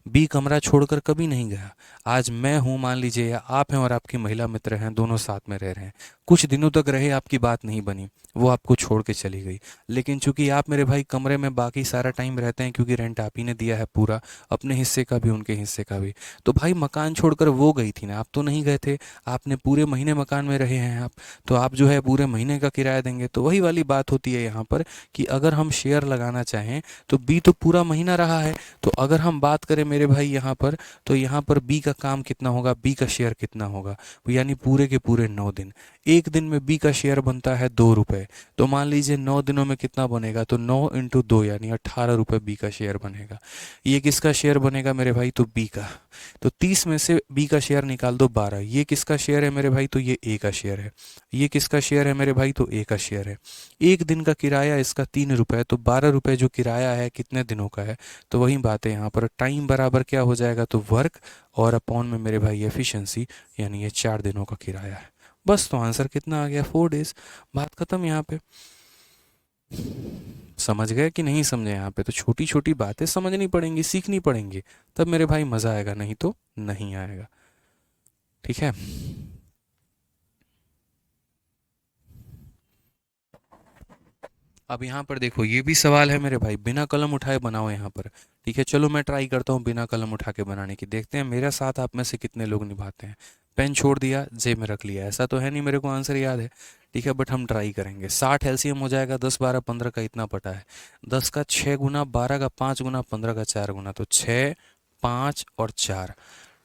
बी कमरा छोड़कर कभी नहीं गया। आज मैं हूँ मान लीजिए, या आप हैं और आपकी महिला मित्र हैं, दोनों साथ में रह रहे हैं, कुछ दिनों तक रहे, आपकी बात नहीं बनी, वो आपको छोड़ के चली गई। लेकिन चूंकि आप मेरे भाई कमरे में बाकी सारा टाइम रहते हैं, क्योंकि रेंट आप ही ने दिया है पूरा, अपने हिस्से का भी उनके हिस्से का भी, तो भाई मकान छोड़कर वो गई थी ना, आप तो नहीं गए थे। आपने पूरे महीने मकान में रहे हैं आप, तो आप जो है पूरे महीने का किराया देंगे। तो वही वाली बात होती है यहाँ पर, कि अगर हम शेयर लगाना चाहें तो बी तो पूरा महीना रहा है। तो अगर हम बात करें मेरे भाई यहाँ पर, तो यहाँ पर बी का काम कितना होगा, बी का शेयर कितना होगा? यानी पूरे के पूरे 9 दिन। एक दिन में बी का शेयर बनता है 2 रुपये, तो मान लीजिए 9 दिनों में कितना बनेगा? तो 9 इंटू 2 यानी 18 रुपये बी का शेयर बनेगा। ये किसका शेयर बनेगा मेरे भाई? तो बी का। तो 30 में से बी का शेयर निकाल दो 12। ये किसका शेयर है मेरे भाई? तो ये ए का शेयर है। ये किसका शेयर है मेरे भाई? तो ए का शेयर है। एक दिन का किराया इसका 3 रुपये, तो 12 रुपये जो किराया है कितने दिनों का है? तो वही बात है यहाँ पर, टाइम बराबर क्या हो जाएगा? तो वर्क, और अपॉन में मेरे भाई एफिशिएंसी, यानी ये 4 दिनों का किराया है। बस, तो आंसर कितना आ गया? 4 days। बात खत्म यहाँ पे। समझ गए कि नहीं समझे? यहाँ पे तो छोटी छोटी बातें समझनी पड़ेंगी, सीखनी पड़ेंगी, तब मेरे भाई मज़ा आएगा, नहीं तो नहीं आएगा। ठीक है, अब यहाँ पर देखो ये भी सवाल है मेरे भाई, बिना कलम उठाए बनाओ यहाँ पर। ठीक है, चलो मैं ट्राई करता हूँ बिना कलम उठा के बनाने की, देखते हैं मेरा साथ आप में से कितने लोग निभाते हैं। पेन छोड़ दिया, जेब में रख लिया, ऐसा तो है नहीं मेरे को आंसर याद है। ठीक है, बट हम ट्राई करेंगे। 60 एलसीएम हो जाएगा 10 12 15 का, इतना पता है। 10 का 6 गुना, 12 का 5 गुना, 15 का 4 गुना, तो 6 5 और 4।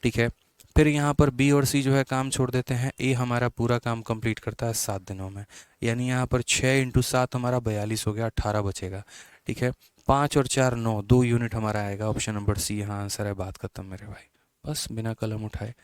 ठीक है, फिर यहाँ पर बी और सी जो है काम छोड़ देते हैं। ए हमारा पूरा काम कंप्लीट करता है 7 दिनों में, यानी यहाँ पर 6 × 7 हमारा 42 हो गया, 18 बचेगा। ठीक है, 5 और 4 9, 2 यूनिट हमारा आएगा। ऑप्शन नंबर सी यहाँ आंसर है। बात खत्म मेरे भाई, बस बिना कलम उठाए।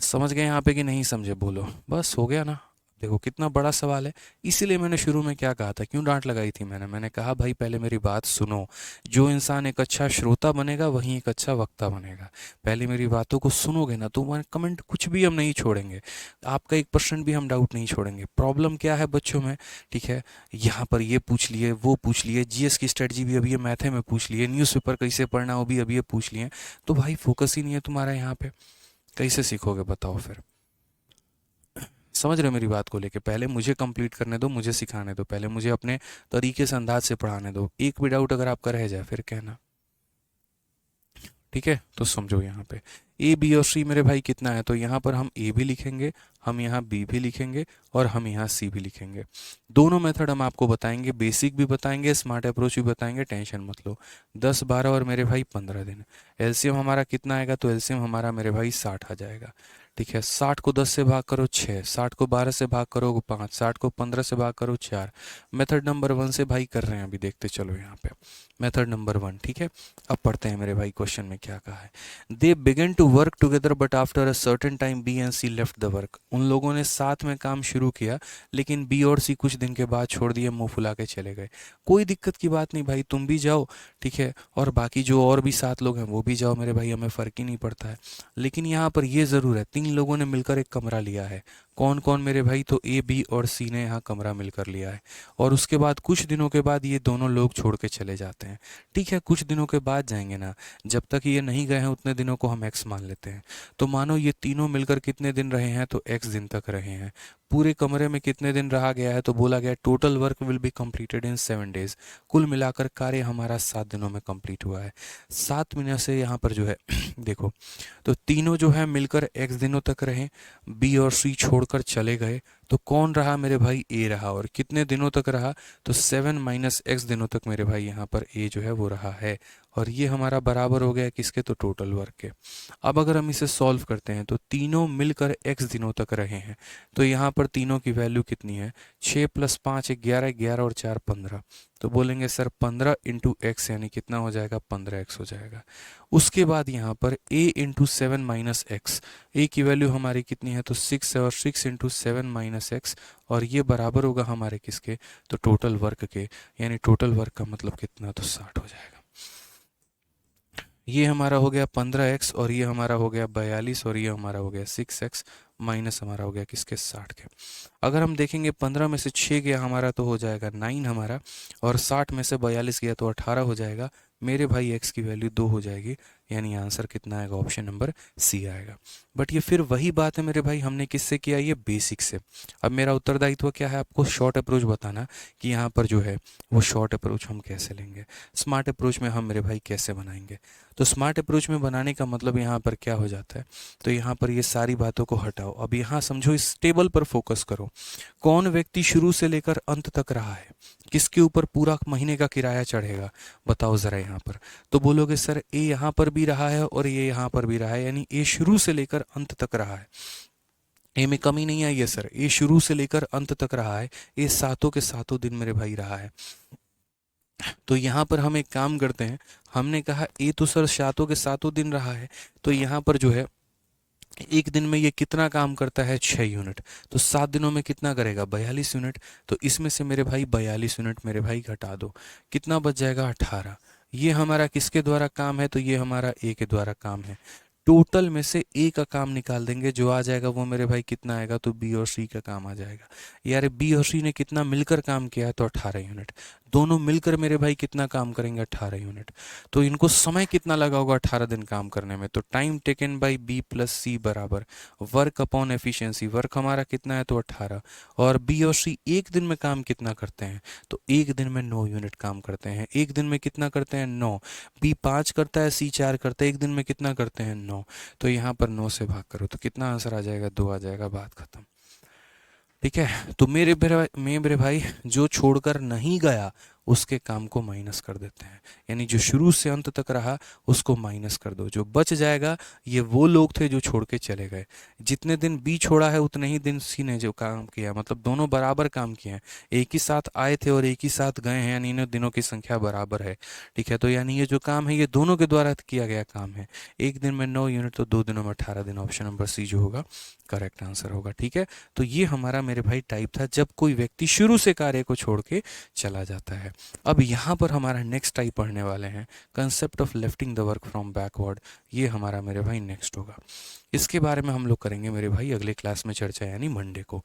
समझ गए यहाँ पे कि नहीं समझे, बोलो, बस हो गया ना। देखो कितना बड़ा सवाल है, इसीलिए मैंने शुरू में क्या कहा था, क्यों डांट लगाई थी मैंने कहा भाई पहले मेरी बात सुनो। जो इंसान एक अच्छा श्रोता बनेगा वही एक अच्छा वक्ता बनेगा। पहले मेरी बातों को सुनोगे ना तो कमेंट कुछ भी हम नहीं छोड़ेंगे, आपका 1% भी हम डाउट नहीं छोड़ेंगे। प्रॉब्लम क्या है बच्चों में, ठीक है, यहाँ पर ये पूछ लिए, वो पूछ लिए, जीएस की स्ट्रेटजी भी अभी ये मैथे में पूछ लिए, न्यूज़पेपर कैसे पढ़ना वो भी अभी ये पूछ लिए, तो भाई फोकस ही नहीं है तुम्हारा यहाँ पे, कैसे सीखोगे बताओ फिर। समझ रहे हो मेरी बात को लेके, पहले मुझे कंप्लीट करने दो, मुझे सिखाने दो, पहले मुझे अपने तरीके से अंदाज से पढ़ाने दो। एक भी डाउट अगर आपका रह जाए फिर कहना। ठीक है, तो समझो यहाँ पे ए बी और सी मेरे भाई कितना है, तो यहाँ पर हम ए भी लिखेंगे, हम यहाँ बी भी लिखेंगे और हम यहाँ सी भी लिखेंगे। दोनों मेथड हम आपको बताएंगे, बेसिक भी बताएंगे, स्मार्ट अप्रोच भी बताएंगे, टेंशन मत लो। 10 12 और मेरे भाई 15 दिन। एलसीएम हमारा कितना आएगा, तो एलसीएम हमारा मेरे भाई 60 आ जाएगा। ठीक है, 60 को 10 से भाग करो 6, 60 को 12 से भाग करो 5, 60 को 15 से भाग करो 4। मेथड नंबर 1 से भाई कर रहे हैं अभी, देखते चलो यहाँ पे मेथड नंबर 1। ठीक है, अब पढ़ते हैं मेरे भाई क्वेश्चन में क्या कहा है। They began to work together but after a certain time B and C left the work. उन लोगों ने साथ में काम शुरू किया लेकिन बी और सी कुछ दिन के बाद छोड़ दिए, मुंह फुला के चले गए। कोई दिक्कत की बात नहीं भाई, तुम भी जाओ, ठीक है, और बाकी जो और भी 7 लोग हैं वो भी जाओ मेरे भाई, हमें फ़र्क ही नहीं पड़ता है। लेकिन यहाँ पर ये ज़रूर है, 3 लोगों ने मिलकर एक कमरा लिया है। कौन कौन मेरे भाई, तो ए बी और सी ने यहाँ कमरा मिलकर लिया है। और उसके बाद कुछ दिनों के बाद ये दोनों लोग छोड़ के चले जाते हैं। ठीक है, कुछ दिनों के बाद जाएंगे ना, जब तक ये नहीं गए हैं उतने दिनों को हम एक्स मान लेते हैं। तो मानो ये तीनों मिलकर कितने दिन रहे हैं, तो एक्स दिन तक रहे हैं। पूरे कमरे में कितने दिन रहा गया है, तो बोला गया total work will be completed in 7 days. कुल मिलाकर कार्य हमारा 7 दिनों में कंप्लीट हुआ है। 7 महीने से यहाँ पर जो है देखो, तो तीनों जो है मिलकर एक्स दिनों तक रहे, बी और सी छोड़कर चले गए, तो कौन रहा मेरे भाई, ए रहा। और कितने दिनों तक रहा, तो 7 - x दिनों तक मेरे भाई यहाँ पर ए जो है वो रहा है। और ये हमारा बराबर हो गया किसके, तो टोटल वर्क के। अब अगर हम इसे सॉल्व करते हैं तो तीनों मिलकर x दिनों तक रहे हैं, तो यहाँ पर तीनों की वैल्यू कितनी है, 6 + 5 11, 11 और 4 15। तो बोलेंगे सर 15 × x यानी कितना हो जाएगा, 15x हो जाएगा। उसके बाद यहाँ पर a × 7 - x, a की वैल्यू हमारी कितनी है, तो 6 है, और 6 × 7 - x, और ये बराबर होगा हमारे किसके, तो टोटल वर्क के। यानी टोटल वर्क का मतलब कितना, तो 60 हो जाएगा। ये हमारा हो गया 15x, और ये हमारा हो गया 42, और ये हमारा हो गया 6x, माइनस हमारा हो गया किसके, 60 के। अगर हम देखेंगे 15 में से 6 गया हमारा तो हो जाएगा 9 हमारा, और 60 में से 42 गया तो 18 हो जाएगा। मेरे भाई x की वैल्यू 2 हो जाएगी, यानी आंसर कितना आएगा, ऑप्शन नंबर सी आएगा। बट ये फिर वही बात है मेरे भाई, हमने किससे किया, ये बेसिक से। अब मेरा उत्तरदायित्व क्या है, आपको शॉर्ट अप्रोच बताना कि यहाँ पर जो है वो शॉर्ट अप्रोच हम कैसे लेंगे, स्मार्ट अप्रोच में हम मेरे भाई कैसे बनाएंगे। तो स्मार्ट अप्रोच में बनाने का मतलब यहाँ पर क्या हो जाता है, तो यहाँ पर ये सारी बातों को हटाओ। अब यहाँ समझो, इस टेबल पर फोकस करो। कौन व्यक्ति शुरू से लेकर अंत तक रहा है, किसके ऊपर पूरा महीने का किराया चढ़ेगा, बताओ ज़रा यहाँ पर। तो बोलोगे सर ए यहाँ पर भी रहा है और ये यहाँ पर भी रहा है, यानी ए शुरू से लेकर अंत तक रहा है, ए में कमी नहीं आई है सर, ए शुरू से लेकर अंत तक रहा है, ये सातों के सातों दिन मेरे भाई रहा है। तो यहाँ पर हम एक काम करते हैं, हमने कहा ए तो सर सातों के सातों दिन रहा है, तो यहाँ पर जो है एक दिन में ये कितना काम करता है, 6 यूनिट, तो 7 दिनों में कितना करेगा, 42 यूनिट। तो इसमें से मेरे भाई 42 यूनिट मेरे भाई घटा दो, कितना बच जाएगा, 18। ये हमारा किसके द्वारा काम है, तो ये हमारा ए के द्वारा काम है। टोटल में से ए का काम निकाल देंगे, जो आ जाएगा वो मेरे भाई कितना आएगा, तो बी और सी का काम आ जाएगा। यार बी और सी ने कितना मिलकर काम किया है, तो 18 यूनिट। दोनों मिलकर मेरे भाई कितना काम करेंगे, 18 यूनिट। तो इनको समय कितना लगा होगा 18 दिन काम करने में, तो time taken by B plus C बराबर वर्क अपॉन एफिशिएंसी, वर्क हमारा कितना है तो 18, और बी और सी एक दिन में काम कितना करते हैं, तो एक दिन में 9 यूनिट काम करते हैं। एक दिन में कितना करते हैं, 9। बी 5 करता है, सी 4 करता है, एक दिन में कितना करते हैं, 9। तो यहाँ पर 9 से भाग करो तो कितना आंसर आ जाएगा, 2 आ जाएगा, बात खत्म। ठीक है, तो मेरे भाई जो छोड़कर नहीं गया उसके काम को माइनस कर देते हैं, यानी जो शुरू से अंत तक रहा उसको माइनस कर दो, जो बच जाएगा ये वो लोग थे जो छोड़ के चले गए। जितने दिन बी छोड़ा है उतने ही दिन सी ने जो काम किया, मतलब दोनों बराबर काम किए हैं, एक ही साथ आए थे और एक ही साथ गए हैं, यानी इन दिनों की संख्या बराबर है। ठीक है, तो यानी ये जो काम है ये दोनों के द्वारा किया गया काम है। एक दिन में 9 यूनिट तो 2 दिनों में 18 दिन, ऑप्शन नंबर सी जो होगा करेक्ट आंसर होगा। ठीक है, तो ये हमारा मेरे भाई टाइप था जब कोई व्यक्ति शुरू से कार्य को छोड़ के चला जाता है। अब यहाँ पर हमारा नेक्स्ट टाइप पढ़ने वाले हैं, concept of lifting the work from backward. ये हमारा मेरे भाई नेक्स्ट होगा, इसके बारे में हम लोग करेंगे मेरे भाई अगले क्लास में चर्चा, यानी मंडे को।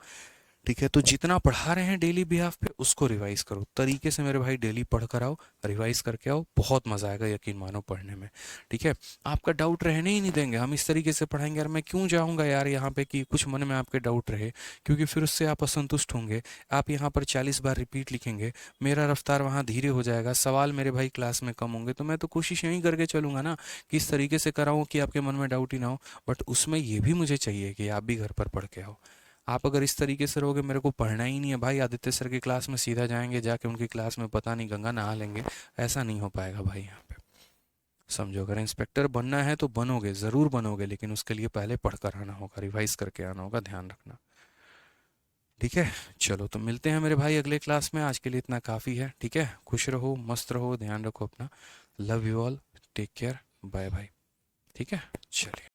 ठीक है, तो जितना पढ़ा रहे हैं डेली बिहाफ पे उसको रिवाइज करो तरीके से मेरे भाई, डेली पढ़ कर आओ, रिवाइज करके आओ, बहुत मजा आएगा यकीन मानो पढ़ने में। ठीक है, आपका डाउट रहने ही नहीं देंगे, हम इस तरीके से पढ़ाएंगे। यार मैं क्यों जाऊंगा यार यहाँ पे कि कुछ मन में आपके डाउट रहे, क्योंकि फिर उससे आप असंतुष्ट होंगे। आप यहाँ पर 40 बार रिपीट लिखेंगे, मेरा रफ्तार वहाँ धीरे हो जाएगा, सवाल मेरे भाई क्लास में कम होंगे, तो मैं तो कोशिश यही करके चलूंगा ना कि इस तरीके से कराऊँ कि आपके मन में डाउट ही ना हो। बट उसमें ये भी मुझे चाहिए कि आप भी घर पर पढ़ के आओ। आप अगर इस तरीके से रहोगे मेरे को पढ़ना ही नहीं है भाई, आदित्य सर की क्लास में सीधा जाएंगे, जाके उनकी क्लास में पता नहीं गंगा नहा लेंगे, ऐसा नहीं हो पाएगा भाई यहाँ पे। समझो, अगर इंस्पेक्टर बनना है तो बनोगे, ज़रूर बनोगे, लेकिन उसके लिए पहले पढ़ कर आना होगा, रिवाइज करके आना होगा, ध्यान रखना। ठीक है, चलो तो मिलते हैं मेरे भाई अगले क्लास में, आज के लिए इतना काफ़ी है। ठीक है, खुश रहो, मस्त रहो, ध्यान रखो अपना, love you all, take care, bye bye. ठीक है, चलिए।